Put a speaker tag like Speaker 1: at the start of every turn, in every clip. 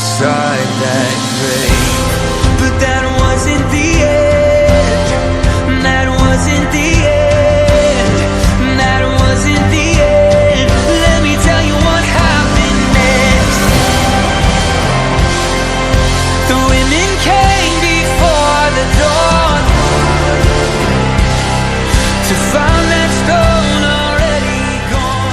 Speaker 1: inside that grave. But that wasn't the end. That wasn't the end. That wasn't the end. Let me tell you what happened next. The women came before the dawn to find that stone already gone.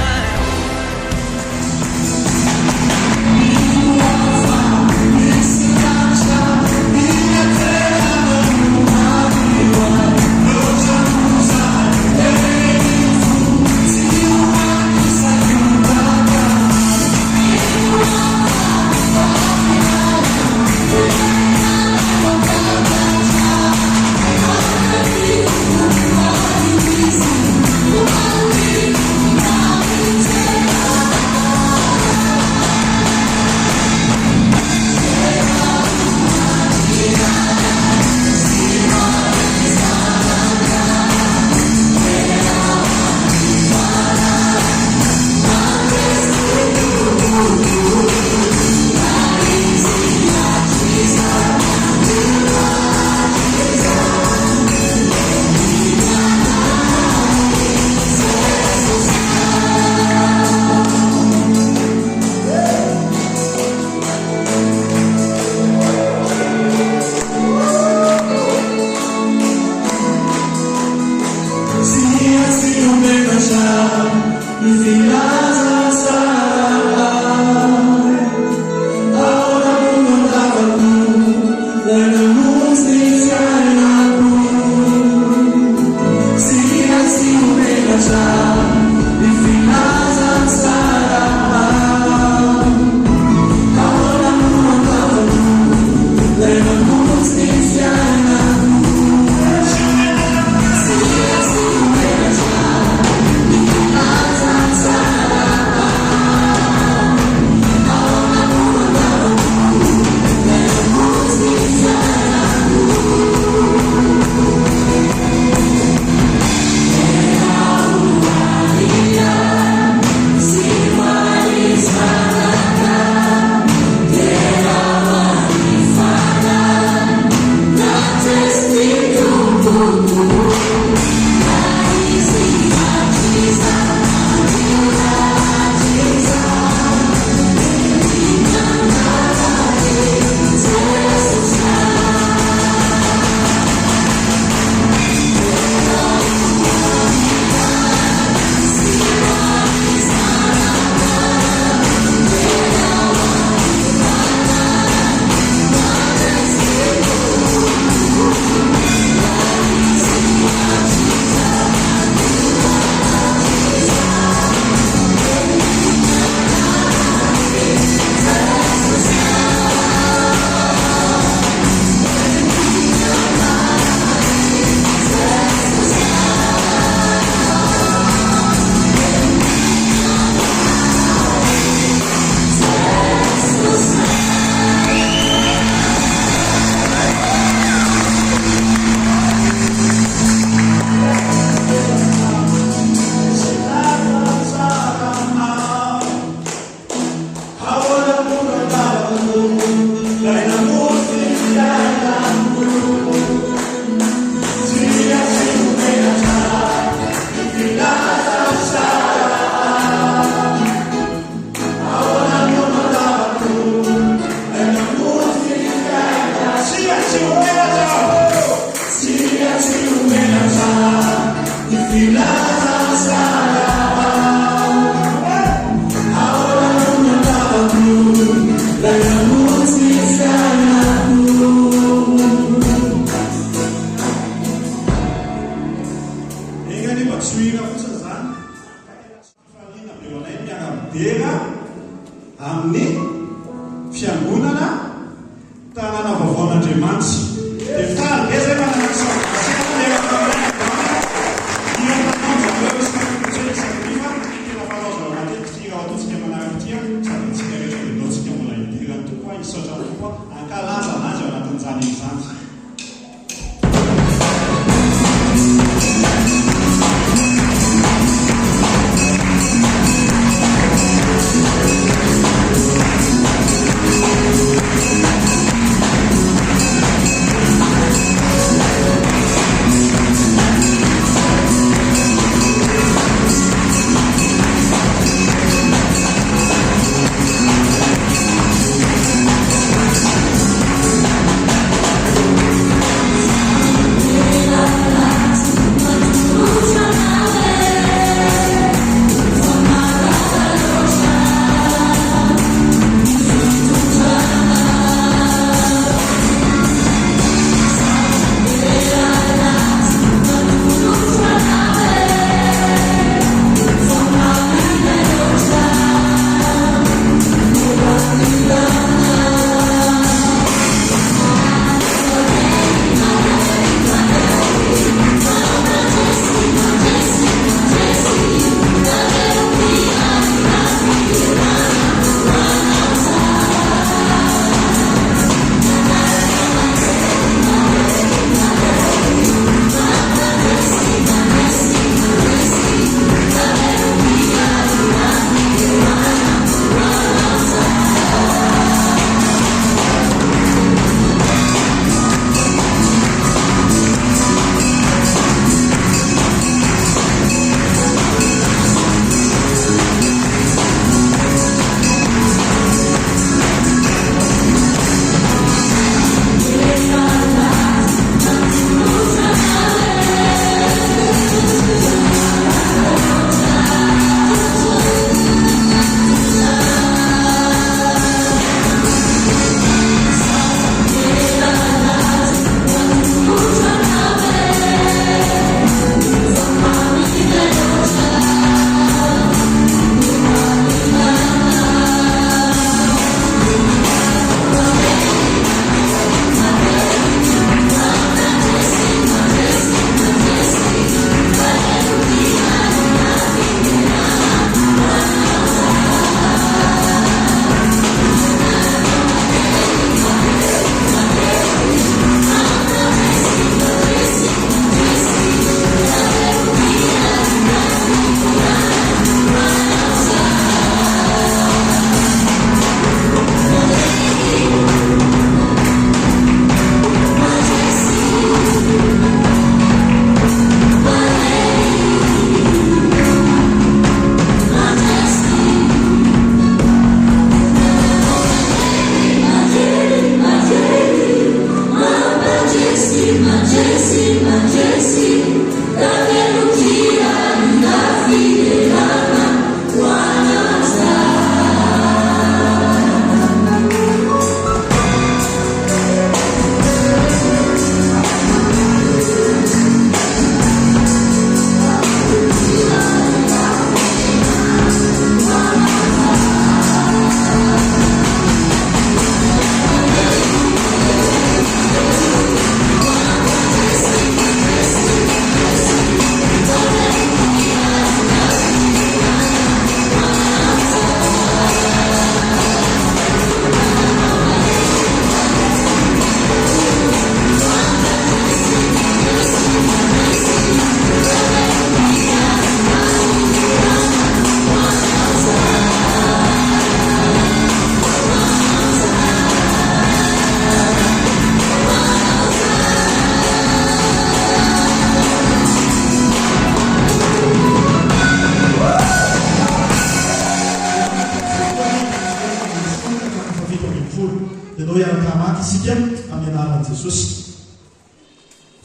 Speaker 2: dia nao iaraka maty isika amin'ny anaran'i Jesosy.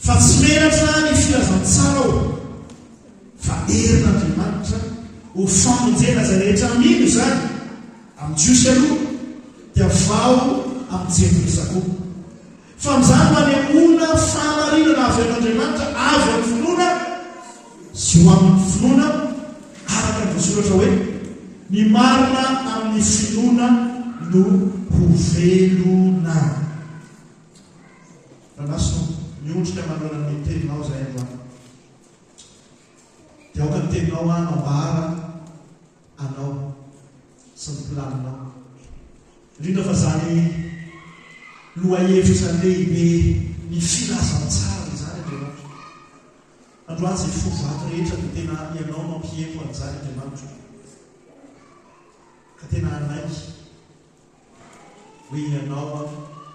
Speaker 2: Fa tsy menatra ny filazantsara ao, fa herin'Andriamanitra ho famonjena izay rehetra mino izany amin'ny Jiosy aloha dia vao amin'ny Jery-Krista koa. Fa amin'izany manehoana fahamarinana avy amin'Andriamanitra avy amin'ny finoana sy ho amin'ny finoana araka ny voasoratra hoe ny marina amin'ny finoana no ho velona. Ranaso miondrika manoloana ny teninao izay androany dia aoka ny teninao anambara anao sy ny planinao, indrindra fa zany lohahevitra izany lehibe ny filazantsara izany Andriamanitra. Androany izay fovaty rehetra dia tena ianao mampiempo an'izany Andriamanitra, ka tena anaiky hoe ianao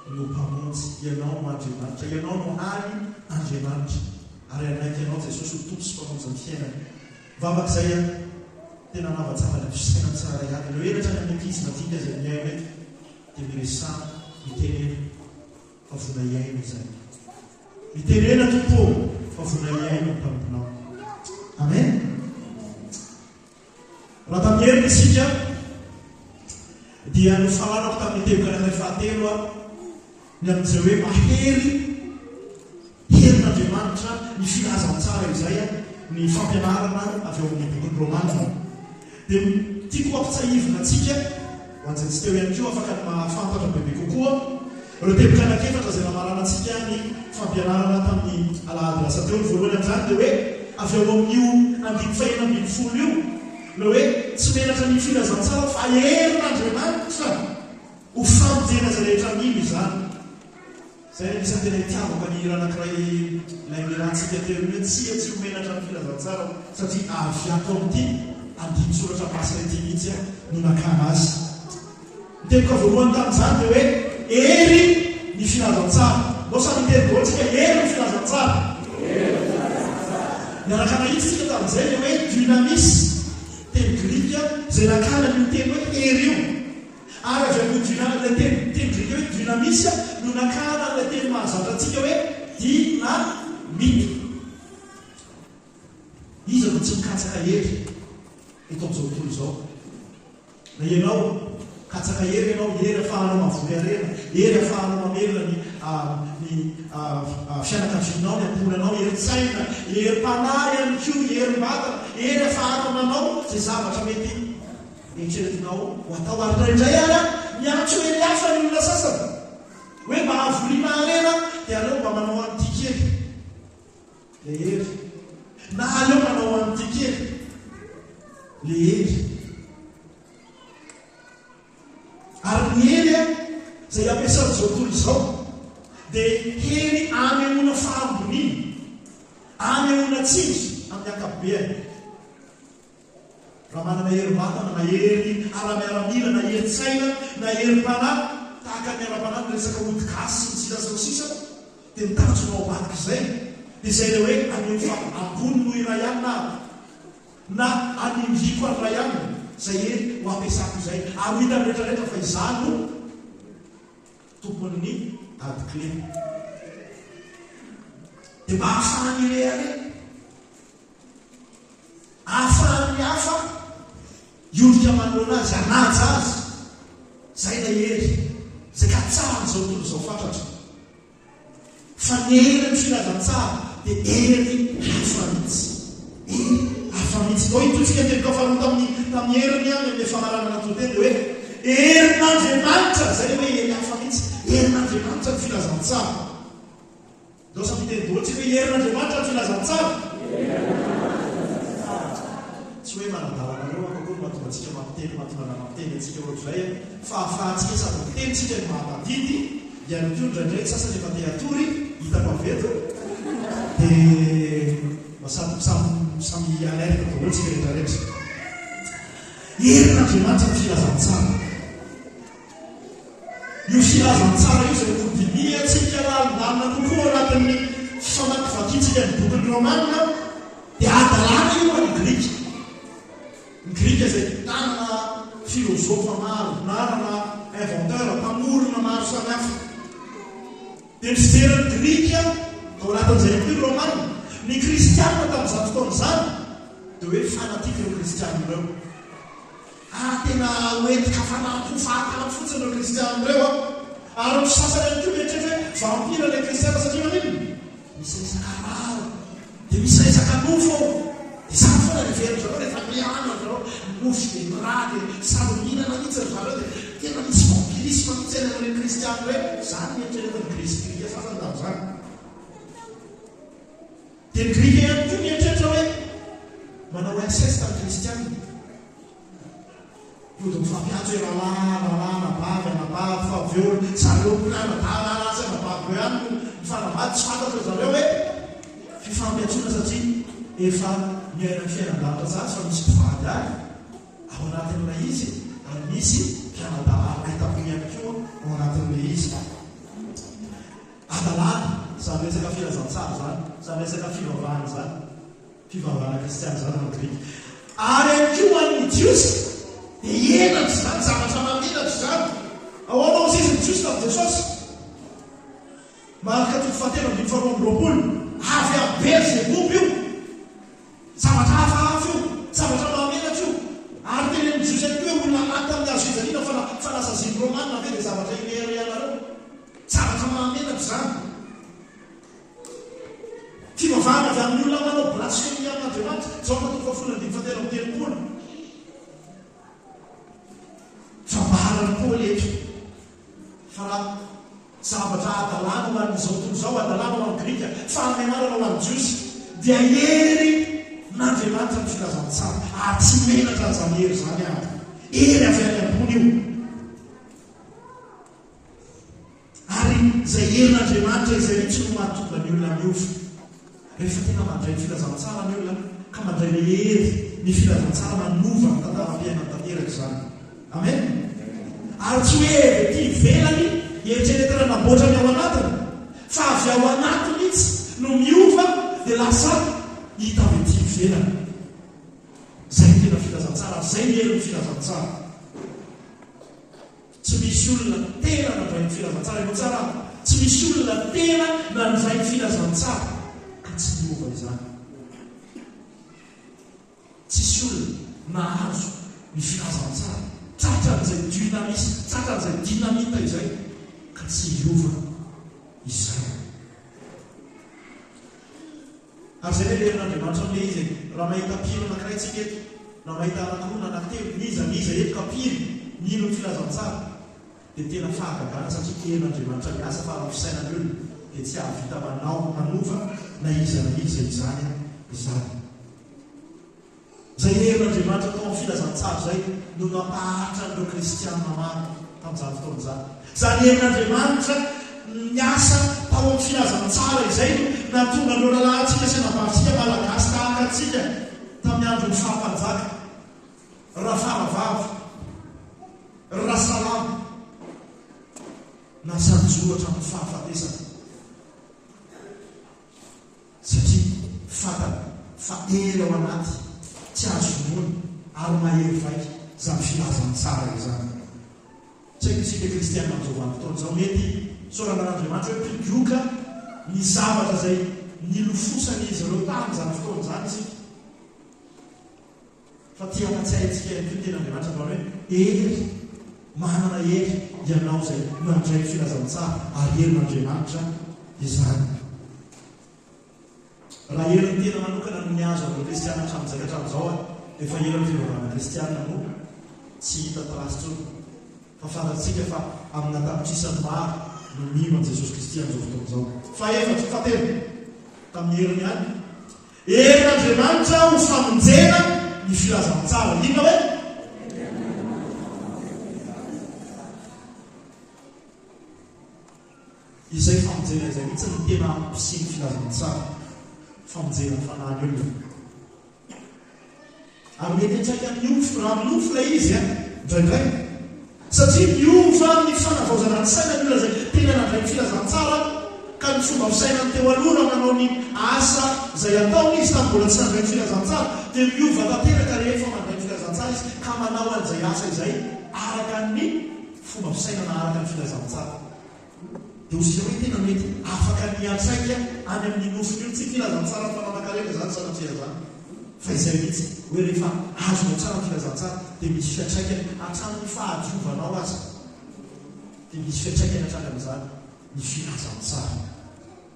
Speaker 2: no mpamonjy, ianao no Andriamanitra, ianao no any Andriamanitra, ary anaiky ianao Jesosy ho tompo sy mpamonjy ny fiainana. Vavak'izay tena navatsava ny fisaina tsara ihany. Ireo elatra ny ankizy madinika izay miaina eto dia miresana mitenena fa vona iaina izay, mitenena tompo fa vona iaina ny mpamponao. Amen. Raha tamin'ny heriny isika dia nofaranako tamin'ny teo karakay fahatelo ny amin'izay hoe mahery herin'Andriamanitra ny filazantsara izay ny fampianarana avy eo amin'ny bokin'ny Romanina. Dia tiako ampitsahivina antsika ho an'izay tsy teo ihany koa afaka ny mahafantatra bebe kokoa ireo teboka anakefatra izay namarana antsika ny fampianarana tamin'ny alahady lasa teo. Ny voalohany amin'izany dia hoe avy eo amin'io andimy fahena ambin'ny folo io no hoe tsy menatra ny filazantsara fa herin'Andriamanitra ho famonjena izay rehetra mino izany. Izay isan'ny tena hitiavako ny hira anankiray ilay mirantsika teo hoe tsy menatra ny filazantsara satria avy ato amin'ity andimy soratra masina ity mihitsy no nakana azy. Ny teboka voalohany tamin'izany dia hoe hery ny filazantsara. Nao samy teny daotsika hery ny filazantsara. Niaraka nahitsika tamin'izay dia hoe dynamis teny grika izay nakana ny teny hoe hery io, ary avy amin'ny teny grika hoe dynamis no nakana ilay teny mahazatra antsika hoe dynamite. Iza no tsy mikatsaka hery eto amin'izao tontolo izao? Na ianao katsaka hery, ianao hery ahafahanao mavory arena, hery ahafahanao mamelona ny fianakavinao, ny ampolanao, hery-tsaina, hery-panahy ihany koa, hery-batana, hery ahafahanao manao izay zavatra mety eritreretinao ho atao. Ary indraindray ary miantso hery hafa ny olona sasany hoe mba hahavoriana arena dia aleo mba manao an'ity kely le hery, na aleo manao an'ity kely le hery. Ary ny hery izay ampiasan'izao tontolo izao dia hery anehoana fahamboniny, anehoana tsindry amin'ny ankapobeny. Raha manana herim-batana na hery ara-miaramila na hery-tsaina na herim-panahy tahaka ny ara-panahy ny resaka ody gasy sy ny sisa sy sisa dia mitanjonao ambadika izay dia izay ilay hoe aneho fa ambony noho iray ihany na animdriko any ray ihany izay hery ho ampiasako izay. Ary hitany rehetrarehetra fa izany no tompon'ny adi-clé dia mba ahafahany rehare ahafahany hafa iondrika manoloana azy anaja azy izay ilay hery izay ka tsara n'izao tontolo izao fantatra fa ny hery ny filazantsara dia hery hafa mihitsy, hery hafa mihitsy. Nao hitosika tenyka faharoa tamin'ny heriny any amin'ny fanaranana toteny dia hoe herin'Andriamanitra, izay hoe hery hafa mihitsy, herin'Andriamanitra ny filazantsara. Nao samy teny daotsika hoe herin'Andriamanitra ny filazantsara. Tsy hoe manadalana reo akokoa mahatonga antsika mampiteny mampiteny antsika ohatr'izay fa ahafahantsika sady mitentsika ny mahatadidy ihany koa ndraindray sasany efa te atory hitako aveto dia samy alerte dahotsika rehetrarehetra. Herin'Andriamanitra ny filazantsara. Io filazantsara io izay hodiniantsika lalindalina kokoa anatin'ny famakivakintsika ny bokin'ny Romanina dia adalàna io any Grika. Ny Grika izay tanana filozofa maro narana inventeur mpamorona maro samihafa dia fijeran'ny grika ao anatin'izay koa romana ny kristianina tamin'izany fotoana izany dia hoe fanatika ireo kristianina ireo tena hoentika fanato fahatala fotsiny ireo kristianina ireo ary ny sasany any koa mietrehatra hoe vampira ilay kristianina satria manino misy resaka rao dia misy resaka nofo ao dia samy foana reveriny zareo rehefa miana zareo nofo dia mira dia samy mihinana mihitsy ry zareo dia tena misy vampirisme mihitsy any amin'ireny kristianina ireo zany mieritreretany grika sasany tamin'izany dia ny grika ihany koa mietrehatra hoe manao SS tamin'ny kristianina ody mifampiantso hoe rahalala nabavy anabavy fa avy eo zareo nadalalaza nabavy eo ihany no mifanambady tsy fantatra zareo hoe fifampiantsoana satria efa miaina ny fiainan-davitra zatsy fa misy mpivady ary ao anatin'ilay izy ary misy mpianadalala ahitako ihany koa ao anatin'ilay izy adalala zany resaka filazantsara zany zany resaka fivavahana zany fivavahana kristiana zany amin'ny grika ary ihany koa amin'ny jiosy dia enatra zany zavatra mamenatra zany ao anao ziziny jiosy tamin'i jesosy marika toko fahatelo ambin'ny faharoa amby roapolo avy amin'ny beelzebub io zavatra hafahafa io zavatra mamenatra io ary tenen'ny jiosy ihany koa hoe olona anaty tamin'ny azo fijaliana fa lasa ziny romanina ave dia zavatra imearianareo zavatra mamenatra zany fivavahana avy amin'ny olona manao blasfémie amin'Andriamanitra zao matoko fahafolo andimy fahatelo amby telopolo fambaharany Paoly eto fa raha zavatra adalàna ho an'izao tontolo zao adalàna ho amin'ny grika fa amenarana ho an'ny jiosy dia hery n'Andriamanitra ny filazantsara ary tsy menatra zany hery zany any hery avy any ambony io ary izay herin'Andriamanitra izay mihitsy no mahatonga ny olona miova rehefa tena mandray ny filazantsara ny olona ka mandray le hery ny filazantsara manova ny tantaram-piainana tanteraka zany amen ary tsy hoe ty ivelany eritreretana namboatra ny ao anatiny fa avy ao anatiny itsy no miova dia lasa hita avy ty ivelany zay tena filazantsara zay ny hery ny filazantsara tsy misy olona tena nandray ny filazantsara io tsara tsy misy olona tena nandray ny filazantsara ka tsy miova izany tsisy olona nahazo ny filazantsara tratran'izay dynamisme tratran'izay dynamita izay ka tsy hiova izay ary zay hoe lerin'Andriamanitra amin'ilay izy raha mahita pilo anankiray tsika eto raha mahita anankirona anankitelo niza eto ka pilo mino ny filazantsara dia tena fahagagana satria herin'Andriamanitra miasa fa raha fisainany olona dia tsy ahavita manova na iza izany izany zay herin'Andriamanitra tao amin'ny filazantsara zay no nampaharitra n'ireo kristianina maro tamin'izany fotoana zany zany herin'Andriamanitra niasa tao amin'ny filazantsara izay natonga an'ireo lalahantsika sy nabatsika malagasy tahaka antsika tamin'ny andron'ny fahampanjaka rafaravavy rasalamy nasanjoatra amin'ny fahafatesana satria fatana fa ely ao anaty tsy azo vonoana ary mahery vaika zany filazantsara izany tsy haiko isika kristianina amin'izao vanim-potoana zao mety soranan'Andriamanitra hoe mpidioka ny zavatra zay nilofosany izy ireo tamin'izany fotoana zany isika fa tia ampatsiahintsika ihany koa ten'Andriamanitra mba hoe hery manana hery ianao zay nandray filazantsara ary herin'Andriamanitra izany raha herin'ny tena manokana no niazo amin'ireo kristianina hatramin'izay hatramin'izao efa herin'ny fivavahana kristianina no tsy hita trasy fa fantatsika fa amin'ny tapitrisany maro no mino an' Jesosy Kristy amin'izao fotoana izao fa efatra fatelo tamin'ny heriny ihany herin'Andriamanitra ho famonjena ny filazantsara inona hoe izay famonjena izay mihitsy ny tena ampisiny filazantsara famonjena ny fanahy olona ary mety antraika miofo raha minofo ilay izy indraindray satria miova ny fanavaozana ny saina ny olona zay tena nandray ny filazantsara ka ny fomba fisainany teo aloha manao ny asa zay ataony izy tamin'ny mbola tsy nandray ny filazantsara dia miova tanteraka rehefa mandray ny filazantsara filazantsara izy ka manao an'izay asa izay araka ny fomba fisainana araka ny filazantsara dia ozy hoe tena mety afaka niatsaika any amin'ny nofiny io tsy filazantsara fananakarena zany sanatria zany fa izay mihitsy hoe rehefa azonao tsara ny filazantsara dia misy fiatraikany hatramin'ny fahadiovanao azy dia misy fiatraikany hatrany amin'izany ny filazantsara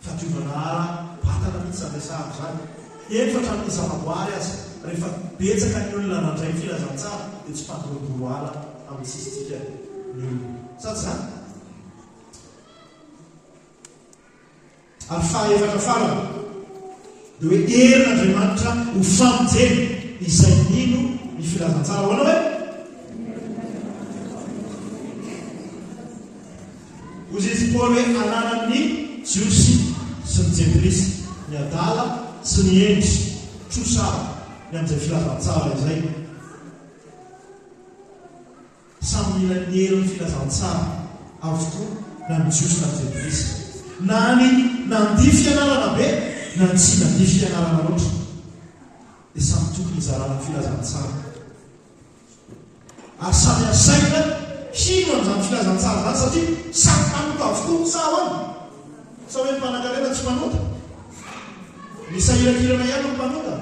Speaker 2: fahadiovana ara batana mihitsy zamesahako zany eny fa hatramin'ny zavaboary azy rehefa betsaka ny olona nandray ny filazantsara dia tsy mpandoroboro ala amin'ny sisitsika ny olona sady zany ary fahaefatra farana dia hoe herin'Andriamanitra ho famonjeny izay nino ny filazantsara hoana hoe ozy izy Paoly hoe ananan'ny jiosy sy ny jebrisy ny adala sy ny endry trosara ny amin'izay filazantsara izay samy mila ny herin'ny filazantsara avokoa na ny jiosy na ny jebrisy na ny nandihy fianarana be na ny tsy nandihy fianarana loatra dia samy tokony izarana ny filazantsara ary samy asaina hino amin'izany filazantsara zany satria samy manota avokoa sa hoany sa hoe ny mpanankarena tsy manota misahirakirana ihany ny mpanota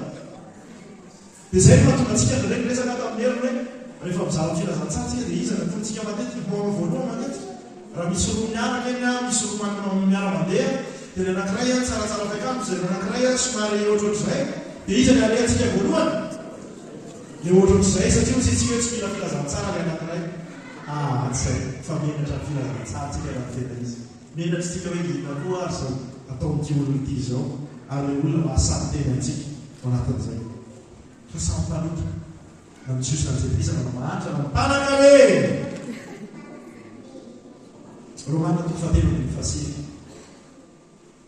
Speaker 2: dia zay no mahatonga antsika ndraiky resaka tamin'ny heriny hoe rehefa mizara ny filazantsara tsika dia iza natontsika matetika boaka voalohany matetika raha misy roa miaraka eny misy roa miara-mandeha dia ny anankiray tsaratsara kaikamo zay ny anankiray somary ohatrohatr'izay dia iza ny alehantsika voalohany le ohatrohatr'izay satria ozy tsika hoe tsy mila filazantsara le anankiray zay fa menatra ny filazantsara tsika raha feta izy menatra tsika hoe ina koa ary zao atao n'ity olona ity zao ary le olona mahasamy tena antsika manatin'izay fa samy mpanota na mijiosy na jebrisy na mahantra na mpanankarena Romana 3:7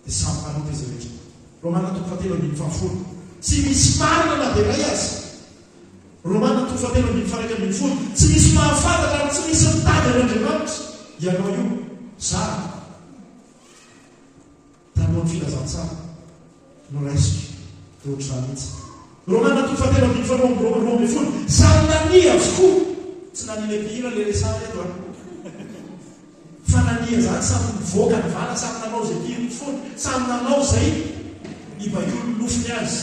Speaker 2: dia samy mpanota izy rehetra Romana 3:7 tsy misy marina na dia ray azy Romana 3:1 tsy misy mahafantatra ary tsy misy mitady an'Andriamanitra ianao io zara tanoa ny filazantsara no raisiko dia ohatr'izany mihitsy Romana 3:2 samy nani avokoa tsy nanile mpihira le resana eto a fa nania zany samy mivoaka ny vala samy nanao zay tiany fony samy nanao zay ibaiko ny nofiny azy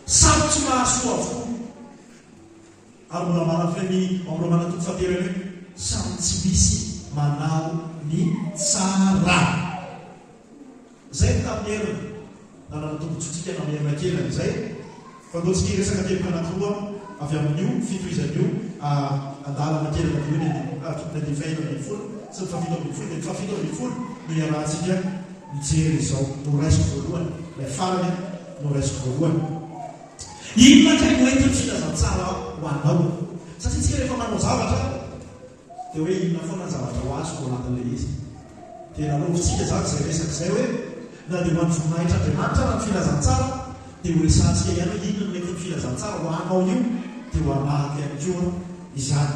Speaker 2: samy tsy mahasoa avokoa ary mbola marafiny amin'ny Romana 3:7 hoe samy tsy misy manao ny tsara zay tamin'ny heriny na nanatombotsitsika na mierina kelany zay fa ndotsika resaka teboka anankiroa avy amin'io fitoizan'io andalana kelana dia hoe tokony divayno amin'ny folo sy ny fafito amin'ny folo dia ny fafito amin'ny folo no iarahantsika mijery izao no raisiko voalohany ilay farany no raisiko voalohany inona kay hoenty ny filazantsara ho anao satria tsika rehefa manao zavatra dia hoe inona foana ny zavatra ho azy ho anatin'ilay izy dia nanaovitsika zany zay resaka izay hoe na dia ho an'ny voninahitra Andriamanitra na ny filazantsara dia ho resantsika ihany hoe inona no mety ny filazantsara ho anao io dia ho anahaka ihany koa izany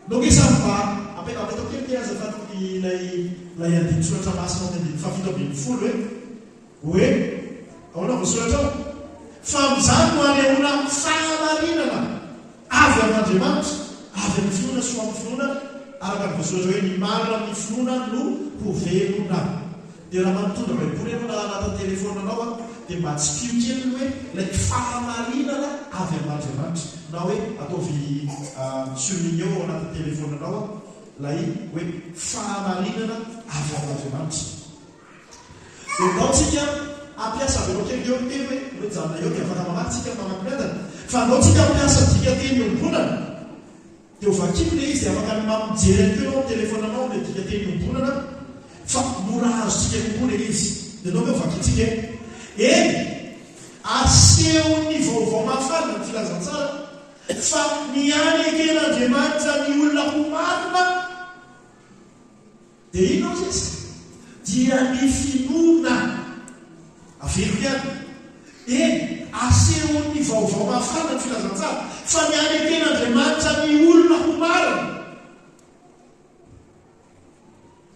Speaker 2: nokisany mba apetapetao kelikely aza fa ilay andiny soratra masina ny fafito ambin'ny folo hoe aona voasoratra ao fa mizany no anehoana fahamarinana avy amin'Andriamanitra avy amin'ny finoana soa amin'ny finoana araka ny voasoratra hoe ny marina amin'ny finoana no hovelona dia raha manotondra baiboly ianao na anatin'ny telefonanao dia mba tsy pio kely hoe ilay fahamarinana avy amin'Andriamanitra na hoe ataovy souligné ao anatin'ny telefonanao lay hoe fahamarinana avy amin'Andriamanitra dia ndaotsika ampiasa avy kely eo teny hoe janona eo dia afaka mamakytsika mamakimetana fa ndaotsika ampiasa dika teny iombonana dia ho vakiko le izy dia afaka mamijery akeo ao telefonanao le dika teny iombonana fa mora azotsika kokoa le izy dia nao hoe vakitsika eny aseho ny vaovao mahafarina ny filazantsara fa niany eken'Andriamanitra ny olona ho marina dia ino ao izy dia ny finoana averiko ihany eny aseho ny vaovao mahafarina ny filazantsara fa niany eken'Andriamanitra ny olona ho marina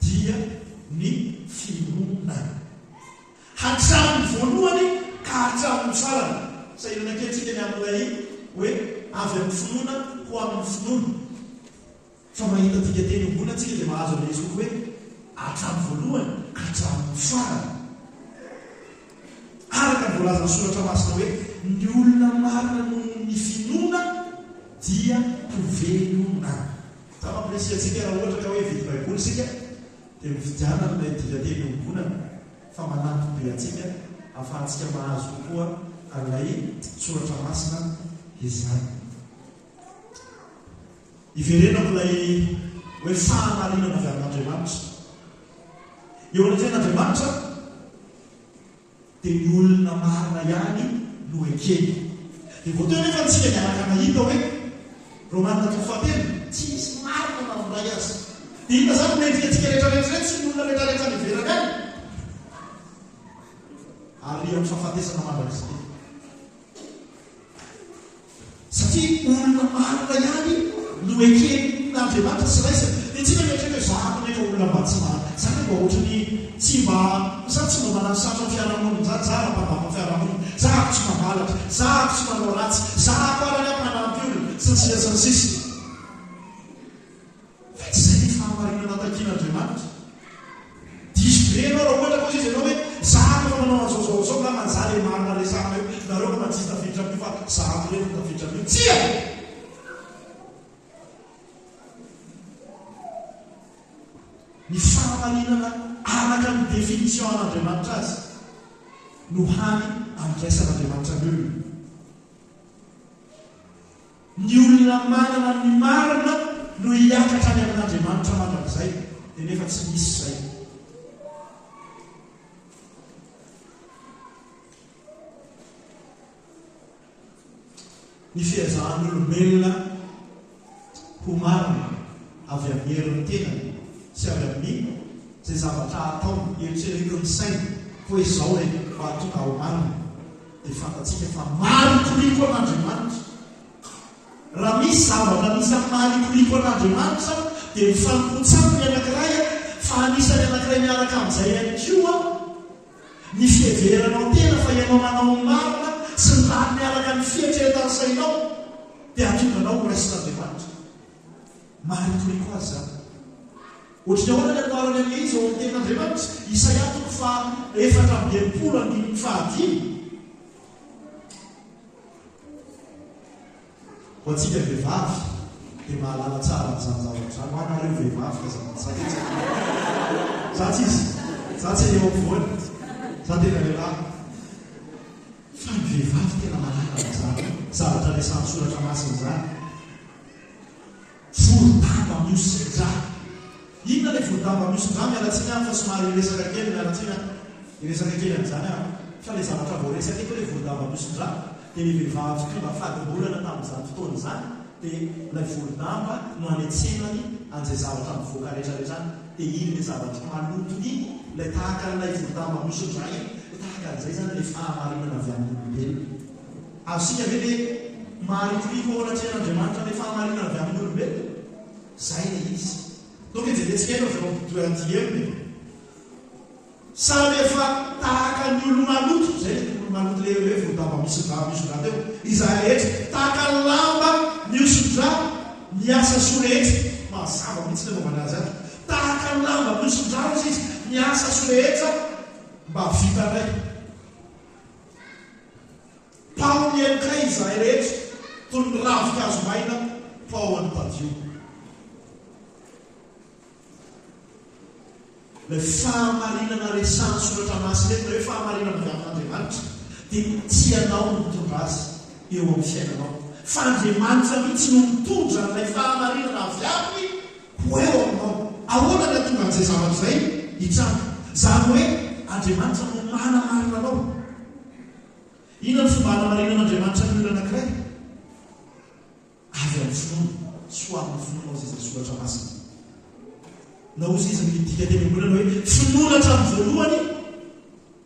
Speaker 2: dia ny finoana hatramin'ny voalohany ka hatramin'ny farany sa ilana kelytsika ny amin'ilay hoe avy finoana ho amin'ny finoana fa mahita tika teny ombona atsika dia mahazo an'ilay soko hoe hatramin'ny voalohany ka hatramin'ny farany araka ny voalazana soratra masina hoe ny olona marina noho ny finoana dia mpivelona. Tamampiresia-tsika raha ohatra ka hoe vidy baiboly sika dia mividiana nilay tika teny ombonana fa manampy be atsika ahafahantsika mahazo kokoa an'ilay soratra masina izany. Iverenako ilay hoe fahamarinana avy amin'Andriamanitra. Eo anatin'Andriamanitra dia ny olona marina ihany no ekeny. Dia vao teo nefa ntsika miaraka mahita hoe Romanina 3:8 tsisy marina maminday azy. Dia hita zany mety antsika rehetrarehetra tsy ny olona rehetrarehetra niverana any. Ary amin'ny fahafatesana mandrak'izay. Satria olona marina ihany no ekeny n'Andriamanitra sy raisiny. Dia tsika mieritreritra hoe zako nefa olona mba tsy marina. Zany mba ohatrany tsy mba manano sarotra fiarahamonina zany, za raha-mpandamina fiarahamonina, zako tsy mangalatra, zako tsy manao ratsy, zako arany ampanampy olona sy ny sisa sy ny sisa. Fa tsy izay ny fahamarinana takian'Andriamanitra. Diso be ianao raha ohatra koa izy ianao hoe zako fa manao an'izao ka manjary marina resahana eo, nareo ka matsisy tafiditra amin'io fa zako reto tafiditra amin'io. Tsia! Ny fahamarinana araka ny définition an'Andriamanitra azy no hany amin'ny raisan'Andriamanitra ny olona. Ny olona manana ny marina no hiakatra any amin'Andriamanitra mandrakizay dia nefa tsy misy izay. Ny fihazahan'olombelona ho marina avy amin'ny herin'ny tenany sy avy amin'ny izay zavatra ataony eritrereto ny saina ho izao ilay mahatonga ho marina dia fantatsika fa marikoriko an'Andriamanitra. Raha misy zavatra anisany marikoriko an'Andriamanitra dia mifanompotsako ny anankiray fa anisany anankiray miaraka amin'izay ihany koa ny fiheveranao tena fa ianao manao marina sy ny raha miaraka ny fietretan'ny sainao dia atonganao ho raisin'Andriamanitra. Marikoriko azy zany. Ohatrany ahoana ny anarany amin'ilay izy ao amin'ny tenin'Andriamanitra, Isaia 4:25. Ho antsika vehivavy dia mahalala tsara n'izany zavatra izany. Ho anareo vehivavy ka zany za tsy eo ampovoany, za tena lehilahy. Fa ny vehivavy tena malala n'izany zavatra resan'ny soratra masina izany. Voro-damba mihosin-dra. Inona ilay voro-damba mihosin-dra? Mialatsiny any fa somary resaka kely, mialatsiny iresaka kely amin'izany any. Fa ilay zavatra voaresaka eto ilay voro-damba mihosin-dra dia ny vehivavy tonga fady-bolana tamin'izany fotoana izany dia ilay voro-damba no hanetsenany an'izay zavatra mivoaka rehetrarehetra any. Dia iny ilay zavatra malotony ilay tahaka ilay voro-damba mihosin-dra iny, tahaka an'izay zany ilay fahamarinana avy amin'ny olombelona. Azosika ve ilay marikoriko ao anatrehan'Andriamanitra ilay fahamarinana avy amin'ny olombelona? Zay ilay izy. Donc jerentsika eno avy amin'y samy efa tahaka ny olo maloto, zay olo maloto le hoe voro-damba mihosin-dra teo. Izahay rehetra tahaka ny lamba mihosin-dra miasa soa rehetra. Mazava mihitsy ilay momba anazy any. Tahaka ny lamba mihosin-dra izy miasa soa rehetra mba vita ray. Paony amikay izahay rehetra toy ny ravikazo maina pao an'ny padio. Ilay fahamarinana resan'ny soratra masina eto, hoe fahamarinana avy amin'Andriamanitra dia tsy ianao no mitondra azy eo amin'ny fiainanao, fa Andriamanitra mihitsy no mitondra ilay fahamarinana avy aminy ho eo aminao. Ahoana ny atonga an'izay zavatra izay hitranga? Zany hoe Andriamanitra no manamarina anao. Inona ny fomba hanamarinan'Andriamanitra ny olona anankiray? Avy amin'ny finoana, so amin'ny finoana izay soratra masina. Na ozy izy midika teny ambolana hoe finoana hatramin'ny voalohany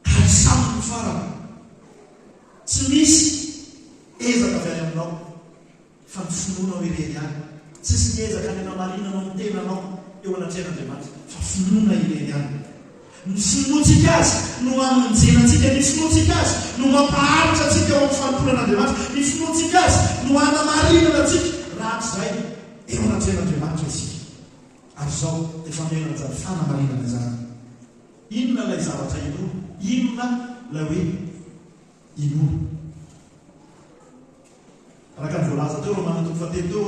Speaker 2: ka hatramin'ny farany. Tsy misy ezaka avy any aminao fa ny finoana ho irery ihany. Tsisy ny ezaka ny hanamarinanao ny tenanao eo anatrehan'Andriamanitra fa finoana irery ihany. Ny finoantsika azy no amonjenantsika, ny finoantsika azy no mampaharitra antsika eo amin'ny fanomporan'Andriamanitra, ny finoantsika azy no hanamarinana antsika ratsy zay eo anatren'andriamanitra isika ary zao efa miainana fanamarinana izany. Inona ilay zavatra inoa? Inona lay hoe inoa? Araka ny voalaza teo Romana 3 teo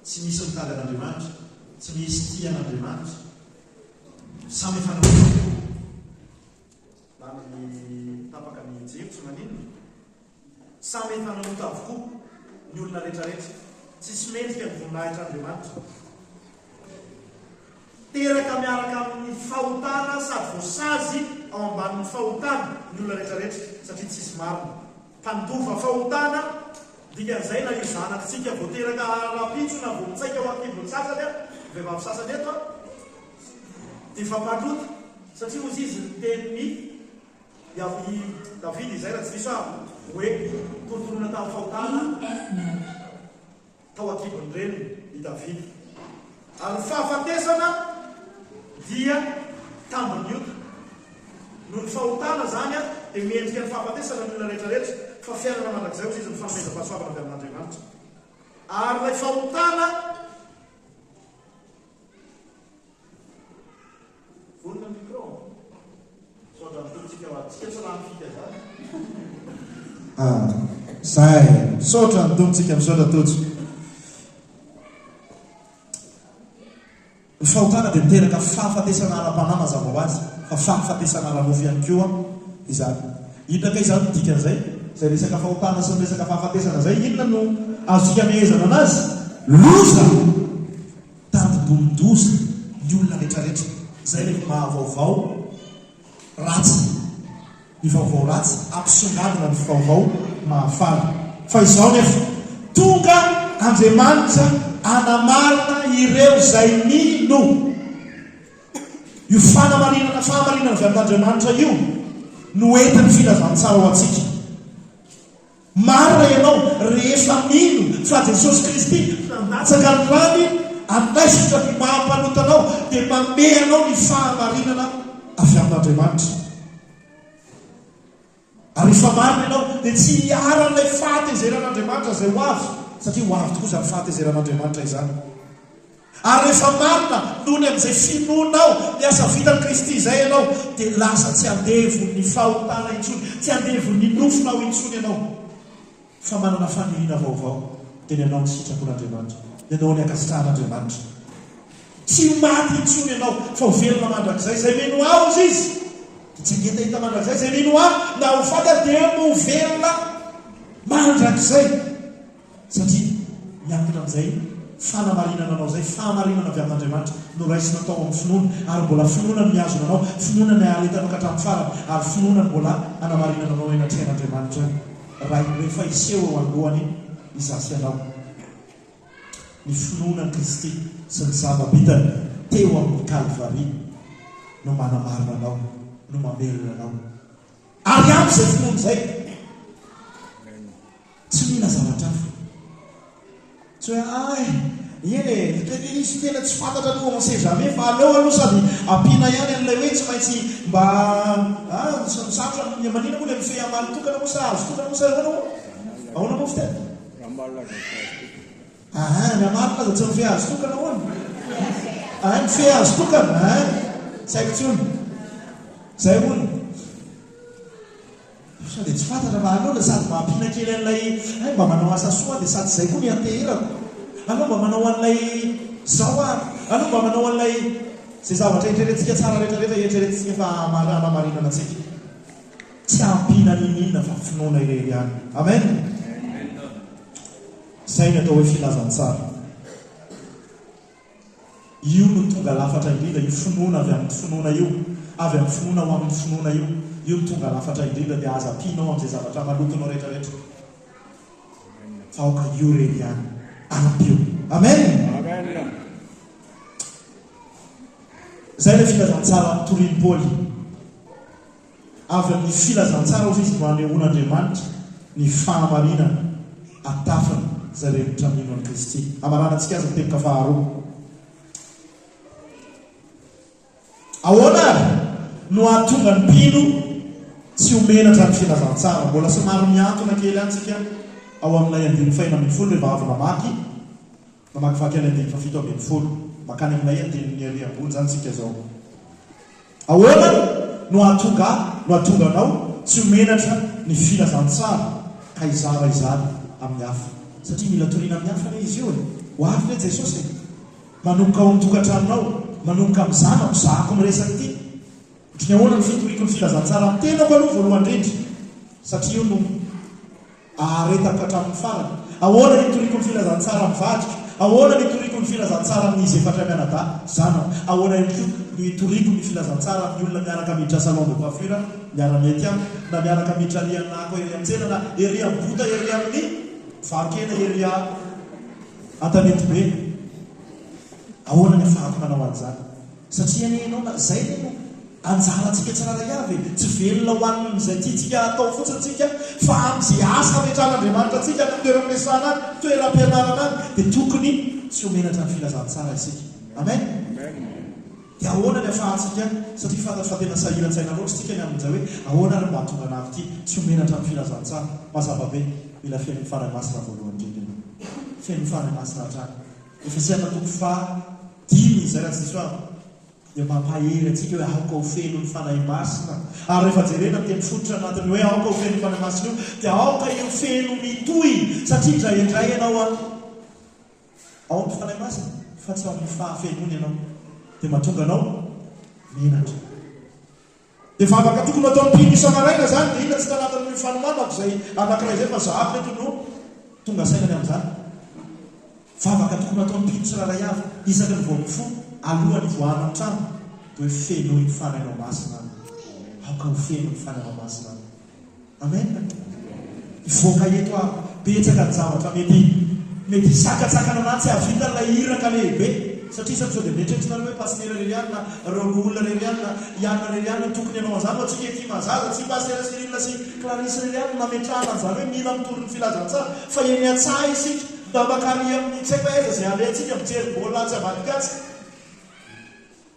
Speaker 2: tsy misy mitaly an'Andriamanitra, tsy misy tia an'Andriamanitra, samy fanamorona na ny tapaka ny jery maninona, samy fanamorona avokoa ny olona rehetrarehetra, tsisy mendrika ny voninahitra Andriamanitra. Teraka miaraka amin'ny fahotana sady voasazy ao ambanin'ny fahotana ny olona rehetrarehetra satria tsisy marina. Mpandova fahotana dikan'izay na io zanakitsika voateraka rapitso na voatsaika ho akivony sasany vehivavy sasany eto dia fampandrota satria ozy izy nyteniny David izay raha tsy diso hoe tontolona tamin'ny fahotana tao akivony reny i David. Ary fahafatesana dia tambiny ioto noho ny fahotana zany dia miendrika ny fahafatesana ny olona rehetrarehetra fa fiainana mandrakizay ozy izy ny fanomeza-pahasoavana avy amin'Andriamanitra. Ary ilay fahotana vonina micro sotra nytotsika tsika tsy raha mifika zany
Speaker 3: zay sotra nytomitsika misotra totsy. Ny fahotana dia miteraka fahafatesana ara-panama mazava ho azy fa fahafatesana ara-mofo ihany koa izany. Inona izany ny dikan'izay zay resaka fahotana sy ny resaka fahafatesana zay? Inona no azontsika mihezana anazy? Loza tandidondoza ny olona rehetrarehetra. Zay le mahavaovao ratsy, ny vaovao ratsy ampisongadina ny vaovao mahafaly. Fa izao nefa tonga Andriamanitra anamarina ireo zay mino. Io fanamarinana avy amin'Andriamanitra io no entiny filazantsara ho atsika. Marina ianao rehefa mino fa Jesosy Kristy nandatsaka ny rany andaisitra ny mahampanotanao dia manome anao ny fahamarinana avy amin'Andriamanitra. Ary rehefa marina ianao dia tsy hiaran'ilay fahatezeran'Andriamanitra zay ho avy, satria ho avy tokoa zany fahatezeran'Andriamanitra izany. Ary rehefa marina nohony amin'izay finoanao ny asa vitan'i Kristy izay ianao dia lasa tsy andevo ny fahotana intsony, tsy andevo ny nofinao intsony ianao, fa manana faniriana vaovao dia ny anao ny sitrapon'Andriamanitra, ny anao ny ankasitrahan'Andriamanitra. Tsy maty intsony ianao fa ho velona mandrakizay zay mino aho izy izy, tsy angentahita mandrakizay zay mino aho na ho fata dia mo velona mandrakizay, satria miankina amin'izay fanamarinana anao zay, fahamarinana avy amin'Andriamanitra no raisina tao amin'ny finoana. Ary mbola finoana ny azona anao, finoana ny aretanao ka hatramin'ny farany, ary finoana ny mbola anamarinana anao eny an-tren'Andriamanitra raha rehefa iseho eo alohany izasy anao. Ny finoana ny Kristy sy ny zava-bitany teo amin'ny Kalvari no manamarina anao, no mamelona anao. Ary amin'izay finoana izay tsy mila zavatra hafa. Tsy hoe izy tena tsy fantatra no on sait jamais fa aleo aloha sady ampiana ihany an'ilay hoe tsy maintsy mba misarotra manina moa le mifehy amaly tokana moa sa azo tokana moa sa ahoana moa fiteny ny amaly laza tsy mifehy azo tokana hoany mifehy azo tokana tsy haiko tsy ony zay hoany sa dia tsy fantatra fa aloha sady mba ampiana kely an'ilay mba manao asa soa dia sady zay koa ny anteherako, aloha mba manao an'ilay zao aloha mba manao an'ilay zay zavatra etreretintsika tsara rehetrarehetra etreretintsika fa anamarinana antsika. Tsy ampiana ninina fa finoana irery ihany. Amen. Zay ny atao hoe filazantsara. Io no tonga lafatra indrindra, io finoana avy amin'ny finoana io, avy amin'ny finoana ho amin'ny finoana io no tonga lafatra indrindra dia aza ampianao amin'izay zavatra malotonao rehetrarehetra. Fa aoka io rery ihany ampio. Amen. Zay le filazantsara torin'ny Paoly. Avy amin'ny filazantsara ozy izy no anehoan'Andriamanitra ny fahamarinana atafana zay rehetra mino an'i Kristy. Amaranantsika azy miteboka faharoa. Ahoana no ahatonga ny mpino tsy homenatra ny filazantsara? Mbola somary miantona kely antsika ao amin'ilay 5:40 rehefa avy namaky mamakivaky any andiny fafito ambin'ny folo makany aminay andininy ariambony zany tsika zao ahoana no ahatonga anao tsy homenatra ny filazantsara ka izara izany amin'ny hafa satria mila toriana amin'ny hafa le izy io ho avy le Jesosy manomboka ao mitokantranonao manomboka amin'ny zanako zahako miresaka ity otriny ahoana ny fitoriko ny filazantsara amin'ny tenako aloha voalohany indrindra satria io no aharetako hatramin'ny farany ahoana nitoriko ny filazantsara amin'ny vadiko ahoana nitoriko ny filazantsara amin'izy efatra mianada zanako ahoana nitoriko ny filazantsara amin'ny olona miaraka miditra salon de coiffure miara-mety amiko na miaraka miditra rianako ery amintsena na ery amin'ny bota ery amin'ny vakena ery antanety be ahoana ny afahako manao an'izany satria ny anao zay no anjarantsika tsiraray avy tsy velona ho an'izay tiatsika atao fotsiny tsika fa amin'izay asa metran'Andriamanitra tsika ny toeram-piasana any toeram-pianarana any dia tokony tsy homenatra ny filazantsara isika amen dia ahoana ny afahantsika satria fantatra fa tena sahiran-tsaina loatra tsika ny amin'izay hoe ahoana ary mba hatonga anavy ity tsy homenatra ny filazantsara mazava be mila feno faray masina voalohany indrindra feno faray masina hatrany efa sy anatoko fa dimy izay raha tsy diso avy dia mampahery atsika hoe aoka ho feno ny fanahy masina ary rehefa jerena teny fototra anatiny hoe aoka ho feno ny fanahy masina io dia aoka io feno mitohy satria indraindray ianao ao amin'ny fanahy masina fa tsy ao amin'ny fahafenony ianao dia mahatonga anao menatra dia vavaka tokony atao mpino isamaraina zany dia ina tsy tanatin'ny fanomanako izay anankiray zay fa zahavy mety no tonga sainany amin'izany vavaka tokony atao mpino tsiraray avy isaky ny voamifo alohan'ny voahana amin'ny trano dia hoe feno ny fanainao masina aoka ho feno ny fanainao masina amen ivoaka eto a betsaka ny zavatra mety sakatsakana na tsy havita ilay iraka lehibe satria sao dia mieritreritrina hoe pasitera rerianina reo olona rerianina ianina rerianina tokony ianao an'izany fa tsika ety mazaza tsy pasitera Cyril sy Clarisse rerianina nametrahana an'izany hoe mila mitory ny filazantsara fa eny an-tsaha isika mba makary amin'ny tsy haiko aiza izay alentsika mijery baolina tsy avanikatsa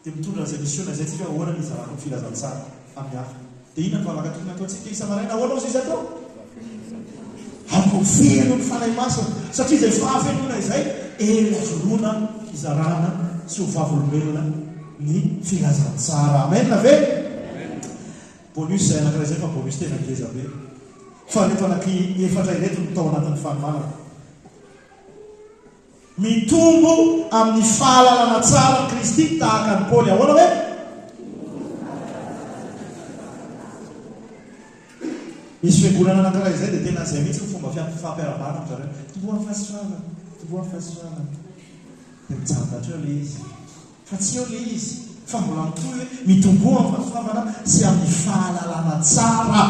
Speaker 3: dia mitondra an'izay misiona izay tsika ahoana ny izarako ny filazantsara amin'ny hafa dia ina ny vavaka tokony ataontsika isa-maraina ahoana ozy izy atao aoko feno ny fanahy masina satria izay fahafenona izay ely avoloana izarana sy ho vavolombelona ny filazantsara amen ve bonus zay anankiray zay fa bonus tena ngeza be fa reto anaky efatra ireto no tao anatin'ny fanomanana mitombo amin'ny fahalalana tsara ny Kristy tahaka ny Paoly ahoana hoe misy fiangonana anankiray zay dia tena zay mihitsy ny fomba fampiarabana amin'zareo tomboany fasisoavana dia mijanonatra eo le izy fa tsy eo le izy fa mbola mitohy hoe mitomboa amin'ny fahasoavana sy amin'ny fahalalana tsara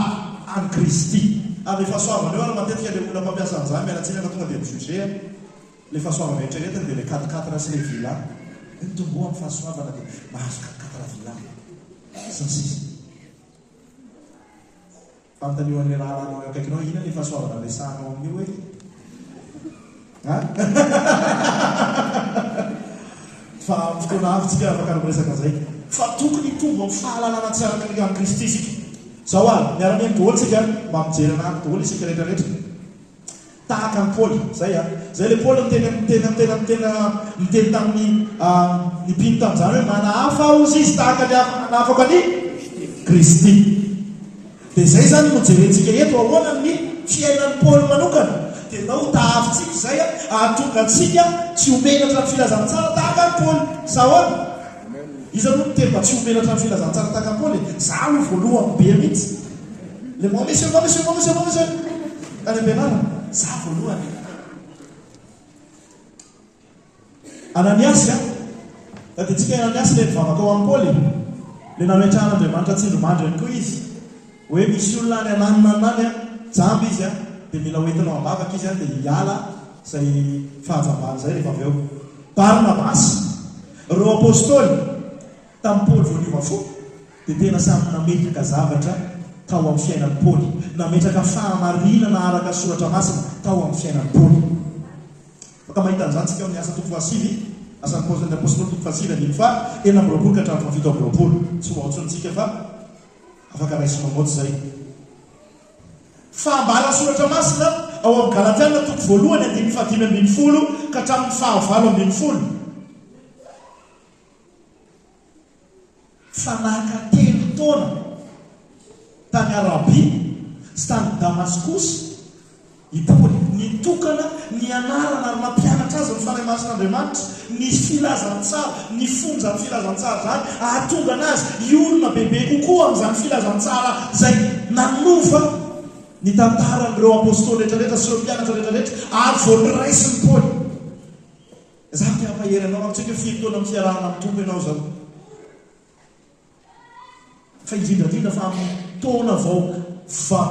Speaker 3: any Kristy amin'ny fahasoavana eo ary matetika le olona mpampiasa an'izany mialatsika ka tonga dia mijuge le fahasoavana eritreretiny dia le 4 sy le vila mitomboa amin'ny fahasoavana dia mahazo 4 vila sasisa fanontanihoan'le raha lanao eo akaikinao ina le fahasoavana resahanao amin'io hoe fa fotoana avy tsika afaka miresaka zay fa tokony tombo amin'ny fahalalana tsara amin'ny Kristy isika zao ary miara-miainy daholo tsika mba mijerana any daholo isika rehetrarehetra tahaka ny Paoly zay le Paoly miteny tamin'ny nipino tamin'izany hoe manahafa ozy izy tahaka ny nahafaka ny Kristy dia zay zany no jerentsika eto ahoana ny fiainan'ny Paoly manokana dia nao tahavitsika zay ahatonga antsika tsy homenatra ny filazantsara tahaka ny Paoly sahoana izy aloha miteny mba tsy homenatra ny filazantsara tahaka ny Paoly za no voalohany be mihitsy le momisy any am-pianarana za voalohany Ananiasy dia tsika Ananiasy le mivavaka ao amin'ny Paoly le nametrahan'Andriamanitra tsindromandry ihany koa izy hoe misy olona any ananina anany jamby izy dia mila hoentinao ambavaka izy dia hiala zay fahajambany zay rehefa avy eo Barnabasy reo apôstôly tamin'ny Paoly voaliova fo dia tena samy nametraka zavatra tao amin'ny fiainan'ny Paoly nametraka fahamarinana araka soratra masina tao amin'ny fiainan'ny Paoly faka mahita an'izany tsika ny asa toko asivy asan'ny apôstôly toko fasivy andiny fa 9 ka hatramin'ny 7 tsy hoatsontsika fa afaka raisy mamotsy zay fa ambala soratra masina ao amin'ny Galatiana toko voalohany 5:5 ka hatramin'ny 9:20. Fanaka 3 taona tany Arabia sy tany Damaskosy i Paoly nitokana nianarana ary nampianatra azy ny fanahy masin'Andriamanitra, ny filazantsara, ny fonja ny filazantsara zany ahatonga anazy iolona bebe kokoa amin'izany filazantsara zay nanova ny tantaran'ireo apôstôly rehetrarehetra sy ireo mpianatra rehetrarehetra ary vao niraisiny Paoly. Zany te hampahery anao amintsika 7 taona amin'ny fiarahana amin'ny tompo ianao zao. Fa indrindrandrindra fa amin'ny taona vao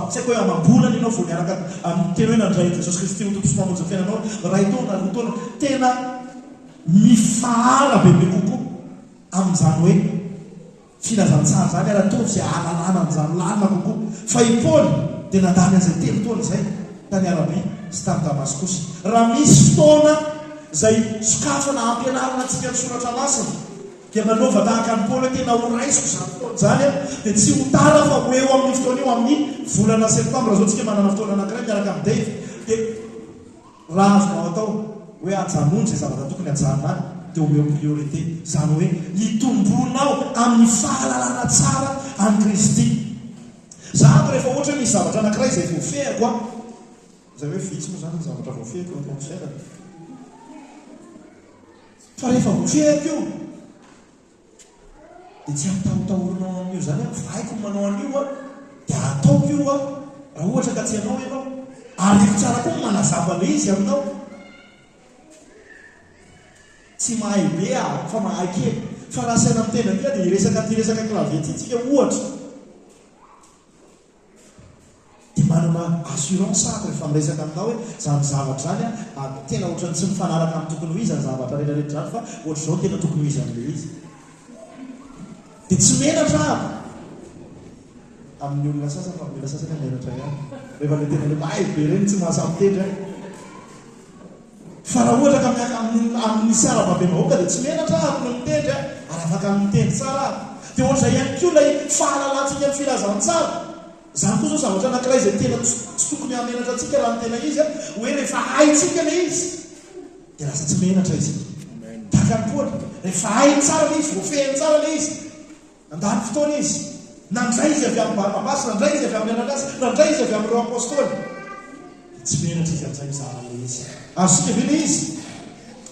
Speaker 3: tsy haiko hoe amam-bolana ianao vao niaraka amin'ny tena hoe nandray Jesosy Kristy ho tompo sy mamonjy ny fiainanao, 2 taona 3 taona tena mifahara bebe kokoa amin'izany hoe filazantsara zany ara ataovy izay ahalalana an'izany lalina kokoa. Fa i Paoly dia nandany an'izay 3 taona izay tany Arabia sy tany Damaskosy. Raha misy fotoana izay sokafana ampianarana antsika ny soratra masina dia manova tahaka ny Paoly hoe tena ho raisiko izany fotoana zany dia tsy ho tara fa ho eo amin'ny fotoana io amin'ny volana septambra zao tsika manana fotoana anankiray miaraka amin'ny Dave dia raha azonao atao hoe ajanony izay zavatra tokony ajanona any dia ho eo priorité zany hoe hitombonao amin'ny fahalalana tsara amin'ny Kristy. Zako rehefa ohatra hoe misy zavatra anankiray izay voafehako izay hoe vitsy moa zany ny zavatra voafehako eo amin'ny fiainana, fa rehefa voafehako io dia tsy atahotahorinao amin'io zany vaiko manao an'io dia ataoko io raha ohatra ka tsy anao ianao ary eko tsara koa manazava le izy aminao. Tsy mahay be fa mahay kely, fa raha saina mitena kia dia iresaka ty resaka klavie ty tsika ohatra dia manana assurance ako rehefa miresaka aminao hoe zany zavatra zany tena ohatrany tsy mifanaraka amin'ny tokony ho izy ny zavatra rehetrarehetra zany fa ohatra zao tena tokony ho izy amin'le izy dia tsy menatra amin'ny olona sasany fa mila sasany menatra ihany rehefa le tena le mahay be reny tsy mahasamitendra fa raha ohatra ka miaka amin'ny saravabe vahoaka dia tsy menatra no mitendry ary afaka mitendry tsara dia ohatra ihany koa ilay fahalalantsika amin'ny filazantsara zany koa zao zavatra anankiray izay tena tsy tokony hamenatra antsika raha ny tena izy hoe rehefa haitsika le izy dia lasa tsy menatra izy tahaka ny Paoly rehefa hainy tsara le izy voafehiny tsara le izy nandany fotoana izy nandray izy avy amin'ny Barnabasy, nandray izy avy amin'ny Ananiasy, nandray izy avy amin'ireo apôstôly, tsy menatra izy amin'izay mizara le izy azosika ve le izy.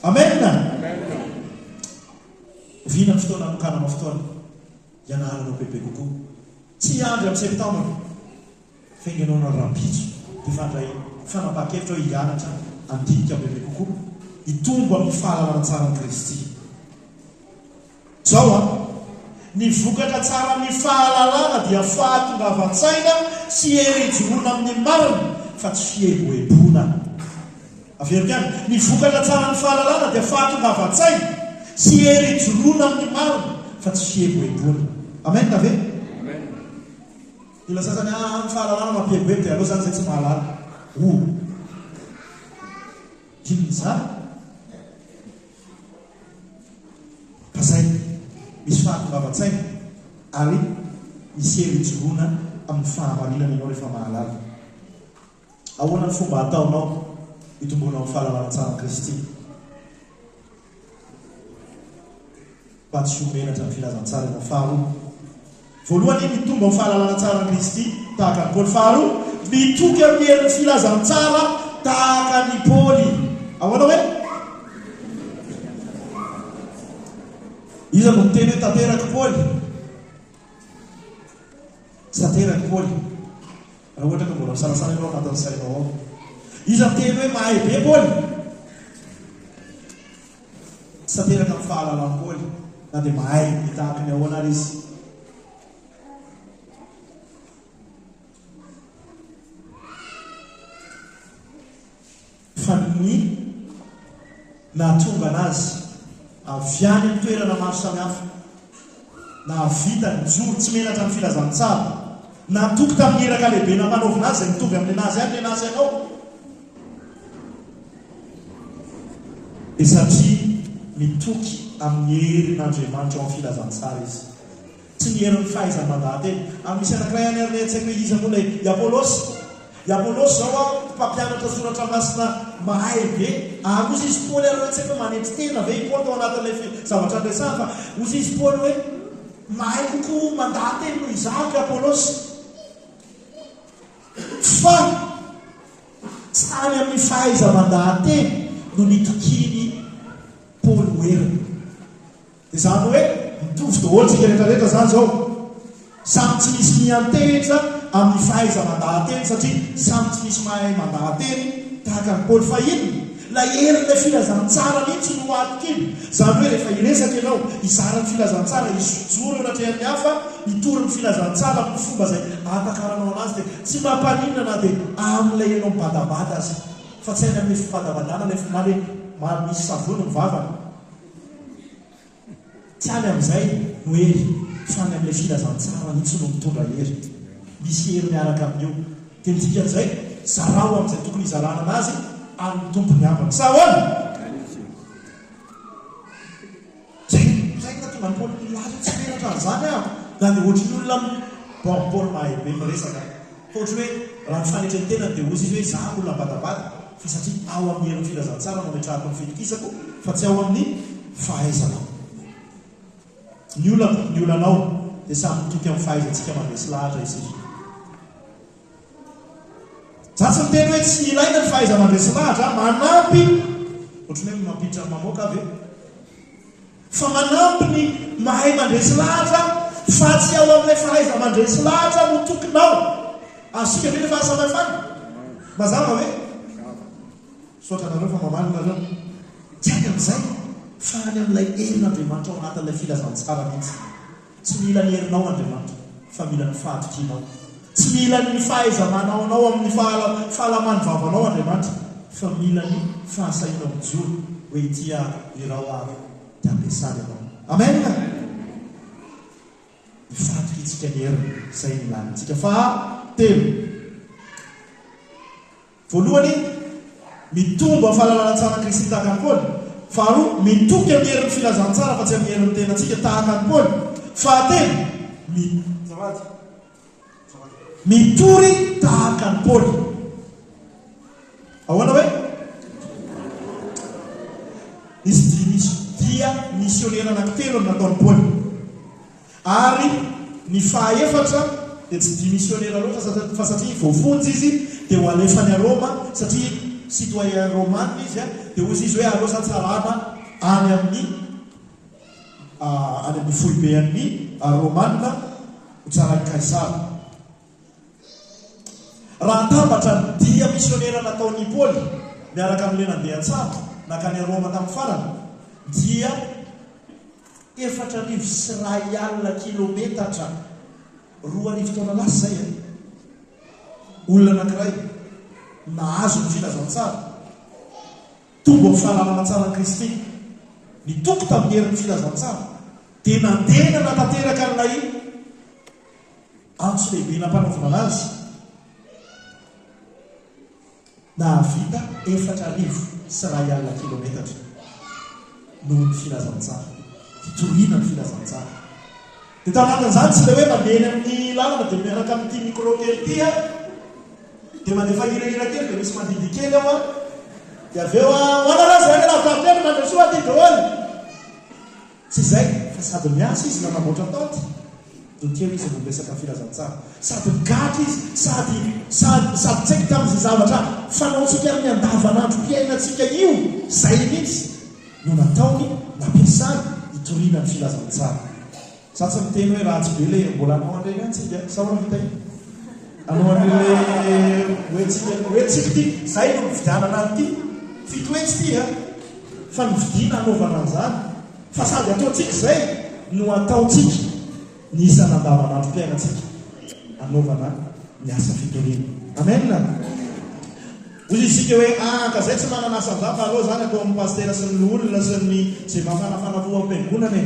Speaker 3: Amen. Vina ny fotoana anokana ma fotoana ianaranao bebe kokoa tsy andry amin'ny septambra fengenao na rapitso dia fandray fanapa-kevitra hoe hianatra andinika bebe kokoa hitombo amin'ny fahalalana tsara ny Kristy. Zao ny vokatra tsara ny fahalalana dia fahatongavan-tsaina sy herijoroana amin'ny marina fa tsy fieboebona. Averiko ihany, ny vokatra tsara ny fahalalana dia fahatongavan-tsaina sy herijoroana amin'ny marina fa tsy fieboebona. Amen na ve? Ila sasany ny fahalalana mampieboebo dia aloha zany zay tsy mahalala inona zany pasay misy fahatongavan-tsaina ary misy herijoroana amin'ny fahamarinana ianao rehefa mahalala. Ahoana ny fomba ataonao hitombonao amin'ny fahalalana tsara ny Kristy mba tsy homenatra ny filazantsara ianao. Faharoa, voalohany mitombo amin'ny fahalalana tsara ny Kristy tahaka ny Paoly. Faharoa, mitoky amin'ny herin'ny filazantsara tahaka ny Paoly. Ahoana hoe iza no miteny hoe tanteraky Paoly, tsy tanteraky Paoly raha ohatra ka mbola misarasara ianao anatin'ny sainao ao. Iza miteny hoe mahay be Paoly, tsy tanteraka amin'ny fahalalana Paoly na dia mahay hitahaka ny ahoana ary izy. Fa ny nahatonga anazy avy any amin'ny toerana maro samihafa na avita ny joro tsy menatra ny filazantsara natoky tamin'ny heraka lehibe na manaovina azy zay mitovy amin'ny anazy any le nazy ianao dia satria mitoky amin'ny herin'Andriamanitra ao amin'ny filazantsara izy, tsy ny herin'ny fahaizany mandaha teny. Amin'ny misy anankiray any ary tsy haiko hoe iza moa ilay i Apôlôsy, Apôlôsy zao mpampianatra soratra masina mahay be ozy izy Paoly ary tsy hoe manetry tena ve Paoly tao anatin'ilay zavatra andresana fa ozy izy Paoly hoe mahay kokoa mandahateny no izaka Apôlôsy fa tsany amin'ny fahaiza mandahateny no nitokiny Paoly hoeriny dia zany hoe mitovy daholo tsika rehetrarehetra zany zao samy tsy misy miantehitra amin'ny fahaiza mandahateny satria samy tsy misy mahay mandahateny tahaka ny Paoly fa inona la herin'ilay filazantsara mihitsy no atokiny zany hoe rehefa iresaka ianao izara ny filazantsara izojoro anatrehany hafa mitory ny filazantsara amin'ny fomba zay atakaranao anazy dia tsy mampaninona na dia amin'ilay ianao mibadabada azy fa tsy hainy amin'ny fibadabadana ilay fomale misy savony mivavana tsy any amin'izay no hery fa ny amin'ilay filazantsara mihitsy no mitondra hery misy hery miaraka amin'io dia midika an'izay zarao amin'izay tokony izarana anazy amin'ny tompony ambany sa hoana zay natonga ny Paoly milaza tsy peratra an'izany na dia ohatry ny olona Paoly mahay be miresaka fa ohatry hoe raha ny fanetry ny tenany dia ozy izy hoe za olona badabada fa satria ao amin'ny herin'ny filazantsara no metrahako ny fitokisako fa tsy ao amin'ny fahaizanao ny olanao dia samy mitoky amin'ny fahaizantsika mandresy lahatra izy zatsy miteny hoe tsy ilaina ny fahaiza mandresy lahatra manampy ohatrany hoe mampiditra ny mamoaka avy fa manampy ny mahay mandresy lahatra fa tsy ao amin'ilay fahaiza mandresy lahatra no tokonao asika ve rehefa asamafana mazava hoe soatranareo fa mamalina reo tsy aika amin'izay fa any amin'ilay herin'Andriamanitra ao anatin'ilay filazantsara mihitsy tsy mila ny herinao Andriamanitra fa mila ny fahatokinao tsy mila ny fahaiza-manaonao amin'ny fahalamany vavanao Andriamanitra fa mila ny fahasainao mijoro hoe tia irao avy dia ampiasany anao amen mifatokitsika ny heriny izay nilanitsika fahatelo voalohany mitomba fahalalana tsara Kristy tahaka ny Paoly faharoa mitoky amin'ny herin'ny filazantsara fa tsy amin'ny herin'ny tenantsika tahaka ny Paoly fahatelo mitory tahaka ny Paoly ahoana hoe izy dia misionera anankitelo no nataon'ny Paoly ary ny fahaefatra dia tsy dia misionera loatra fa satria voafonjy izy dia ho alefany a Roma satria citoyen romanina izy dia ozy izy hoe aloha satsarana any amin'ny foibe an'ny romanina ho tsarany Kaisara raha tambatra ny dia misionera nataon'ny Paoly miaraka amin'ilay nandeha tsara nakany Roma tamin'ny farany dia 4,000 kilometatra 2,000 taona lasa zay olona anankiray nahazo ny filazantsara tombo amin'ny fahalalana tsara Kristy nitoko tamin'ny herin'ny filazantsara dia nandeha natateraka n'ilay antso lehibe nampanaovana azy nahavita 4,000 kilometatra noho ny filazantsara fitoriana ny filazantsara dia tanatin'izany tsy le hoe mandeha amin'ny lalana dia miaraka amin'ity micro kely ity dia mandefa hirahira kely dia misy mandidy kely ao dia avy eo hoanarazy lavitaviteny mandresoa ty daholo tsy izay fa sady miasa izy nanamboatra taty dokeo izy no resaka filazantsara sady migaty izy sady tsaika tamin'izay zavatra fanaontsika amin'ny andavanandro mpiainantsika io zay mihitsy no nataony nampiasany hitoriana ny filazantsara satsy miteny hoe raha tsy be le mbola anao andreny antsika saona vita iny anao an'le hoetsika ty zay no mividianana ty fitoetsy ty fa novidiana anaovana an'izany fa sady ataontsika zay no ataontsika ny isana andavanandro mpiainantsika anaovana ny asa fitoriana amen ozy isika hoe ka zay tsy manana asa an'izany fa aloha zany atao amin'ny pastera sy ny olona sy ny zay mafanafanafoa am-piangonana e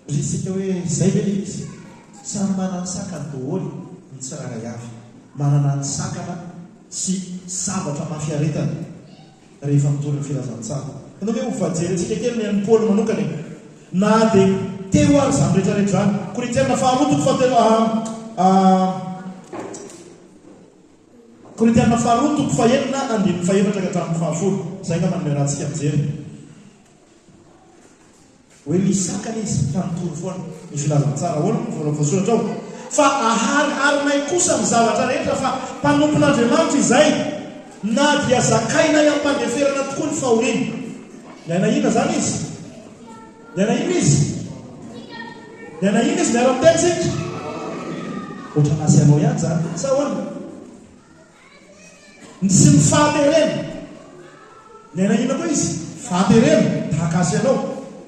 Speaker 3: ozy isika hoe zay ve le izy samy manana ny sakany daholo ny tsiraray avy manana ny sakana sy zavatra mafiaretana rehefa mitory ny filazantsara anao hoe hovajerentsika kely ny an'ny Paoly manokany na dia teo ary zany rehetrarehetra zany. Korintiana faharotoko Korintiana faharotoko fahenina andininy faefatra ka hatramin'ny fahafolo. Zay nga manome rahantsika mijery. Hoe misakana izy tantory foana ny filazana tsara hoana voasoratra ao. Fa ahariharinay kosa ny zavatra rehetra fa mpanompon'Andriamanitra izay na dia zakainay ampandeferana tokoa ny fahoriana. Iaina ina zany izy? Iaina ina izy? Iaina ina izy miara-mitetsika? Ohatra nasy anao ihany zany. Sa hoana? Sy ny fahaterena. Iaina ina koa izy? Fahaterena. Tahakasy anao.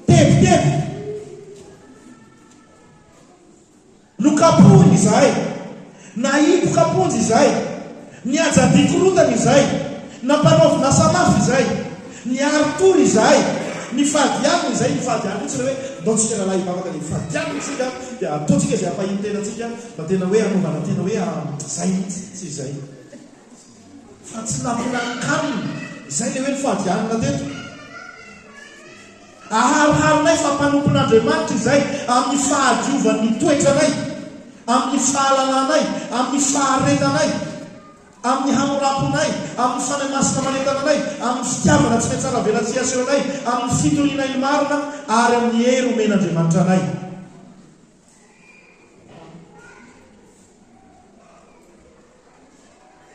Speaker 3: Tebiteby. Nokapohiny izahay. Naipo kaponjy izahay. Niajadikorotana izahay. Nampanaovy nasamafy izahay. Niaritory izahay. Nifadiano izahay. Nifadiano tsy hoe ndaontsika lalahy bavaka ny fadiano tsika dia ataontsika izay ampahiny tenantsika mba tena hoe anovana tena hoe zay tsy izay. Fa tsy nampinan-kaniny izay le hoe ny fadianona teto. Ahariharinay fa mpanompon'Andriamanitra izay amin'ny fahadiovan'ny toetranay, amin'ny fahalalànay, amin'ny faharetanay, amin'ny hamoraponay, amin'ny fanahy masina manetananay, amin'ny fitiavana tsy metsara velatsiaseonay, amin'ny fitorianay ny marina ary amin'ny hery omen'Andriamanitra anay.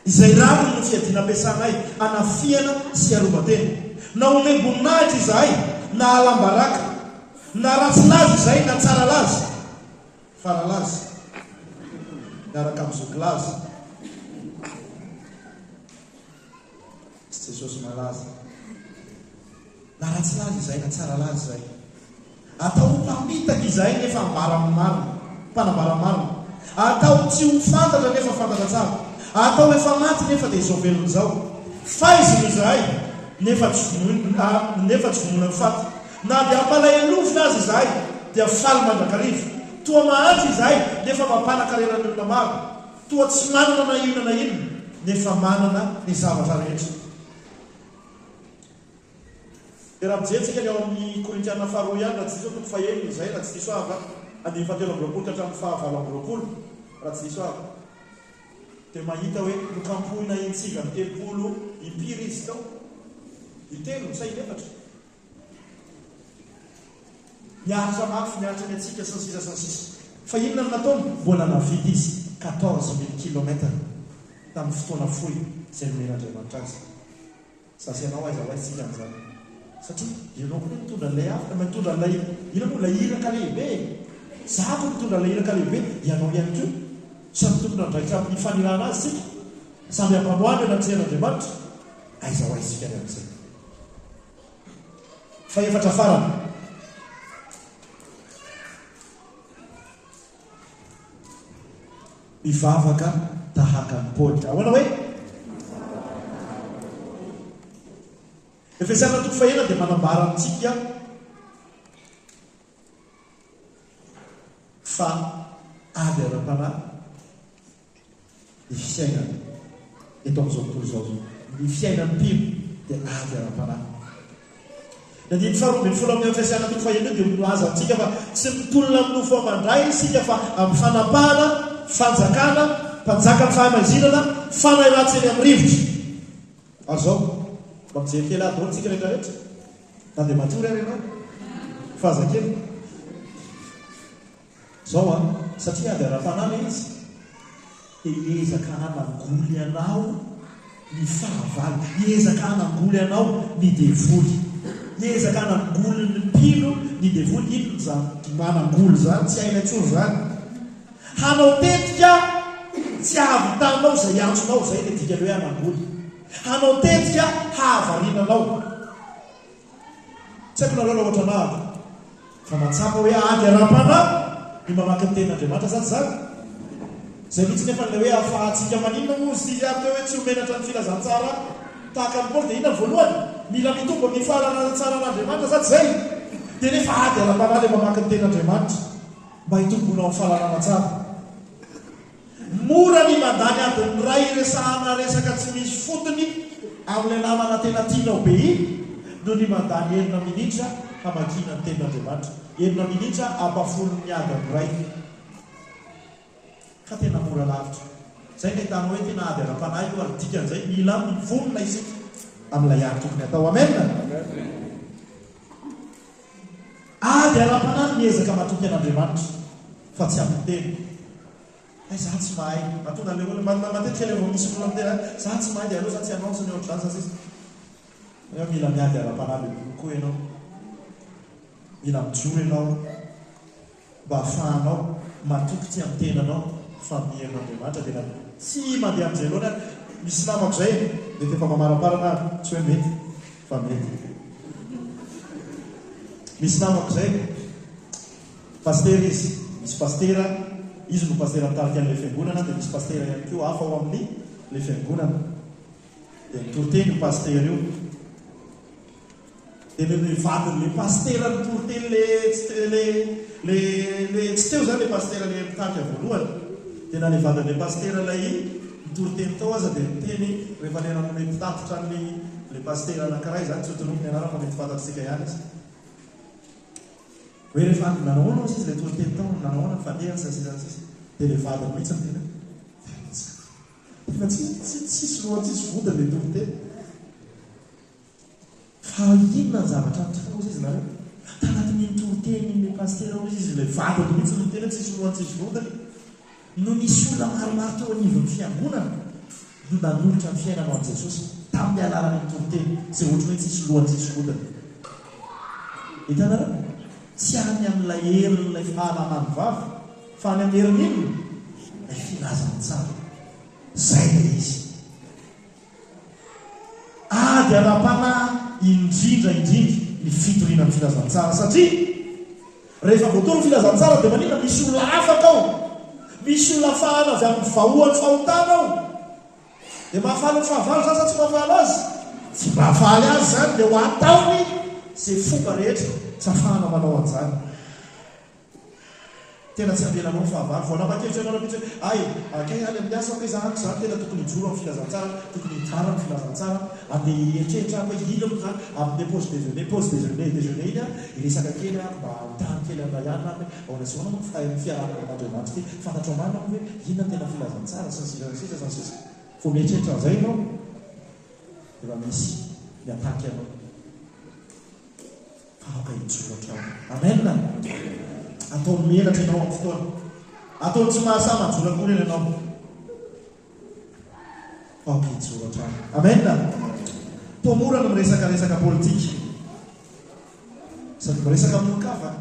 Speaker 3: Izay rano no fiadiana ampiasanay anafiana sy arovatena. Na omem-boninahitra izahay na alambaraka, na ratsy lazy izay na tsara lazy, faralazy miaraka amin'ny zoky lazy. Tsy Jesosy malaza. Na ratsy lazy izay na tsara lazy izay, atao mpamitaka izay nefa ambara-marina, mpanambara-marina. Atao tsy ho fantatra nefa fantatra tsara. Atao efa maty nefa dia izao velona izao. Faizina izahay nefa tsy vonona ny faty. Na dia ampalay lofina azy izahay dia faly mandrakarivo. Toa mahantsy izahay nefa mampana-kareran'ny olona maro. Toa tsy manana na inona na inona nefa manana ny zavatra rehetra. Dia raha mijery ny ao amin'ny Korintiana faharoa ihany raha tsy diso toko fahenina izay raha tsy diso avy andiny fahatelo amby roapolo ka hatramin'ny fahavalo amby roapolo raha tsy diso avy. Dia mahita hoe nokampohina intsivany telopolo impiry izy tao. Itelo ny sainy efatra. Miaritra mafy, miaritra ny atsika sy ny sisa sy ny sisa. Fa inona no nataony? Mbola navidy izy 14,000 kilomètre tamin'ny fotoana fohy izay nomen'Andriamanitra azy. Sasy ianao aiza ho aitsika n'izany. Satria ianao koa mitondra an'ilay afika, mitondra an'ilay ina moa ilay iraka lehibe. Zato mitondra an'ilay iraka lehibe, ianao ihany koa. Samy tokony andraikitra amin'ny fanirana azy sika. Samy ampanohany eo antseh'Andriamanitra. Aiza ho aitsika ny amin'izay. Fa efatra farany. Mivavaka tahaka ny Paoly. Ahoana hoe? Efesana toko fahenina dia manambara amintsika fa avy ara-panahy ny fiainana eto amin'izao tontolo izao. Ny fiainan'ny mpino dia avy ara-panahy. Na dia ny faharoa folo amin'ny Efesana toko fahenina dia milaza antsika fa tsy mitolona amin'ny nofo amandray isika fa amin'ny fanapahana, fanjakana, mpanjaka ny fahamazinana, fanahy ratsy eny amin'ny rivotra. Ary zao mba mijery kely adolo tsika rehetrarehetra. Na dia matory ary ianao fahazakely zao satria avy ara-panahy izy dia hiezaka hanangoly anao ny fahavalo, hiezaka hanangoly anao ny devoly, hiezaka hanangoly ny mpino ny devoly. Ino zany manangoly zany? Tsy haina intsony zany. Hanao tetika tsy ahavitanao izay antsonao izay dia dikany hoe hanangoly. Hanao tetika hahavariananao. Tsy haiko nalala ohatra anavy fa matsapa hoe avy ara-panahy ny mamaky ny tenin'Andriamanitra zany zany. Zay mihitsy nefa ilay hoe ahafahantsika maninona moa sy avy teo hoe tsy homenatra ny filazantsara tahaka ny Paoly dia inona voalohany? Mila mitombo amin'ny fahalalana tsara an'Andriamanitra zany zay. Dia nefa ady ara-panahy ilay mamaky ny tenin'Andriamanitra mba hitombonao amin'ny fahalalana tsara. Mora ny mandany adiny ray resahana resaka tsy misy fotony amin'ilay namana tena tianao be iny noho ny mandany 9 minitra hamakina ny tenin'Andriamanitra. enina minitra ampafolo miady amiray ka tena mora lavitra zay ny tany hoe tena ady ara-panahy io ary dikan'izay mila mivonona isika amin'ilay ary tokony atao amena ady ara-panahy miezaka matoky an'Andriamanitra fa tsy ampiteny za tsy mahay mahatonga le olona matetika le vao misy olona mitena za tsy mahay dia aloha za tsy anao sy ny ohatr'izany sasy izy mila miady ara-panahy le koa ianao mila mijoro ianao mba ahafahanao matoky tsy amin'ny tenanao fa mihain'Andriamanitra dia tsy mandeha amin'izay loana misy namako zay dia tefa mamaraparana tsy hoe mety fa mety misy namako zay pastera izy misy pastera izy no pastera mitarika an'ilay fiangonana dia misy pastera ihany koa hafa ao amin'ny le fiangonana dia nitoroteny io pastera io dia le vadin'le pastera nitoroteny le tsy teo zany le pastera le mitarika voalohany dia na le vadin'le pastera lay nitoroteny tao aza dia niteny rehefa lera mety tatitra le pastera anankiray zany tsy hotonominy anarana mety fantatritsika ihany izy hoe rehefa nanao anao izy le toriteny tao nanao ana fandeha sasisasisy dia le vadiny mihitsy ny tena fa tsisy roa tsisy voda le toriteny fa inona ny zavatra nytofao izy nareo tanatin'ny toriteny le pastera ao izy le vadiny mihitsy ny tena tsisy roa tsisy vodany no misy olona maromaro teo anivon'ny fiangonana no nanolotra ny fiainanao an' Jesosy tamin'ny alalan'ny toriteny izay ohatra hoe tsisy loha tsisy vodany hitanareo tsy any amin'ilay herin'ilay fahalalany vavy fa any amin'ny herin'inona ilay filazany tsara zay le izy ady ara-panahy indrindra ny fitoriana ny filazany tsara satria rehefa voatory ny filazany tsara dia manina misy olona afaka ao misy olona fahana avy amin'ny vahoany fahotana ao dia mahafaly ny fahavalo zasa tsy mahafaly azy tsy mahafaly azy zany dia ho ataony zay fomba rehetra tsy ahafahana manao an'izany tena tsy ambelanao fahavalo vao nanapa-kevitra ianao mihitsy hoe ay akay any amin'ny asa hoe zahako zany tena tokony hijoro amin'ny filazantsara tokony hitsara amin'ny filazantsara andeha eritreritra hoe ino mo zany amin'ny pause déjeuner iny a iresaka kely a mba tany kely amin'ilay ihany na hoe ao nasoana mo fiarahana amin'Andriamanitra ty fantatro amana hoe inona tena filazantsara sasisa sasisa fo mieritreritra an'izay ianao efa misy miataky ianao aoka hijoro hatrany amena ataony mielatra ianao amin'ny fotoana ataony tsy mahasa manjoro akory ianao aoka hijoro hatrany amena tomora no miresaka politika sady miresaka amin'ny kafa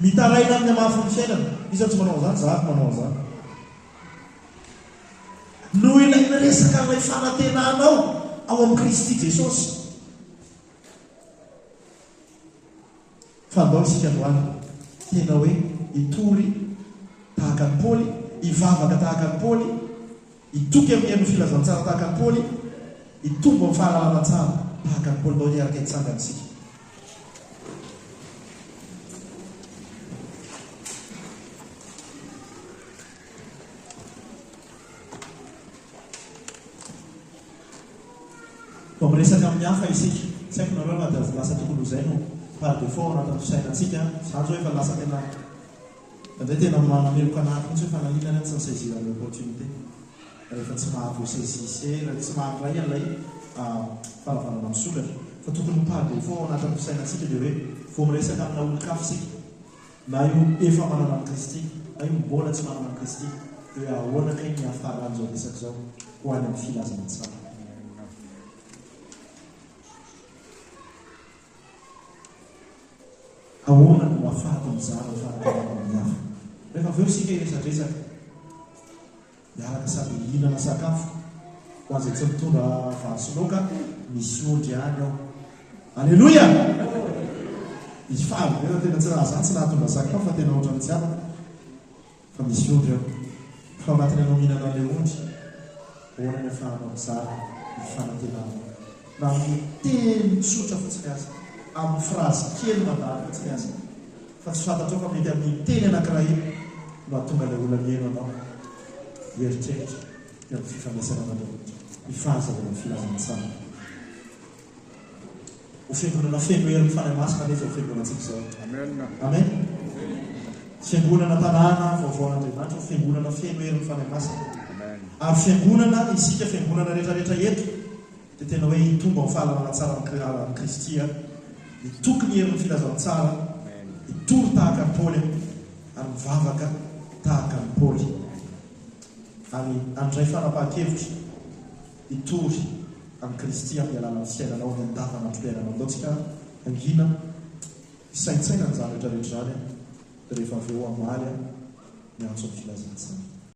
Speaker 3: mitaraina amin'ny amafony fiainana iza tsy manao zany zako manao zany no ilay miresaka amin'ilay fanantenanao ao amin'ny Kristy Jesosy fandao isika androany tena hoe hitory tahaka ny Paoly hivavaka tahaka ny Paoly hitoky amin'ny haino filazantsara tahaka ny Paoly hitombo amin'ny fahalalana tsara tahaka ny Paoly dao hiaraka hitsangantsika fa miresaka amin'ny hafa isika tsy haiko nareo na dia lasa tokony ho zay no par défaut anatin'ny fisainantsika zany zao efa lasa tena andray tena mameloka anahy fotsy hoe fanalinana tsy nisaisir amin'ny opportunité rehefa tsy mahavoasaisise rehefa tsy maharay an'ilay faravarana misolatra fa tokony par défaut anatin'ny fisainantsika dia hoe vao miresaka amina olon-kafa isika na io efa manana ny Kristy na io mbola tsy manana ny Kristy dia hoe ahoana kay ny hafaran'izao resaka zao ho any amin'ny filazana tsara ahoana no afaty mizara fahaamin'ny hafa rehefa aveo sika iresadresaka miaraka sady hihinana sakafo ho an'izay tsy mitondra vasonoka misy ondry any ao alleloia misy faly tena tsy raha zany tsy nahatondra sakafo fa tena ohatrany tsy afaka fa misy ondry ao fa matiny anao mihinana an'ilay ondry ahoana ny afahanao mizara ny fanantenana na amin'ny teny misotra fotsiny azy amin'ny frazy kely mandany fotsiny azy fa tsy fantatrao fa mety amin'ny teny anankiray no atonga ilay olona mihaino anao hieritreritra eo amin'ny fifandraisana an'Andriamanitra mifahazana amin'ny filazantsara ho fiangonana feno hery mifanahy masina nefa ho fiangonantsika zao. Amen. Fiangonana tanàna vaovaon'Andriamanitra, fiangonana feno hery mifanahy masina. Ary fiangonana isika fiangonana rehetrarehetra eto dia tena hoe hitomba amin'ny fahalalana tsara amin'ny Kristia, hitokony hery ny filazantsara, hitory tahaka ny Paoly ary mivavaka tahaka ny Paoly. Ary andray fanapahan-kevitra hitory amin'ny Kristia amin'ny alalan'ny fiainanao ny andavanandrom-piainanao. Ataontsika angina isaintsaina n'izany rehetrarehetra izany rehefa avy eo hamaly ny antso ny filazantsara.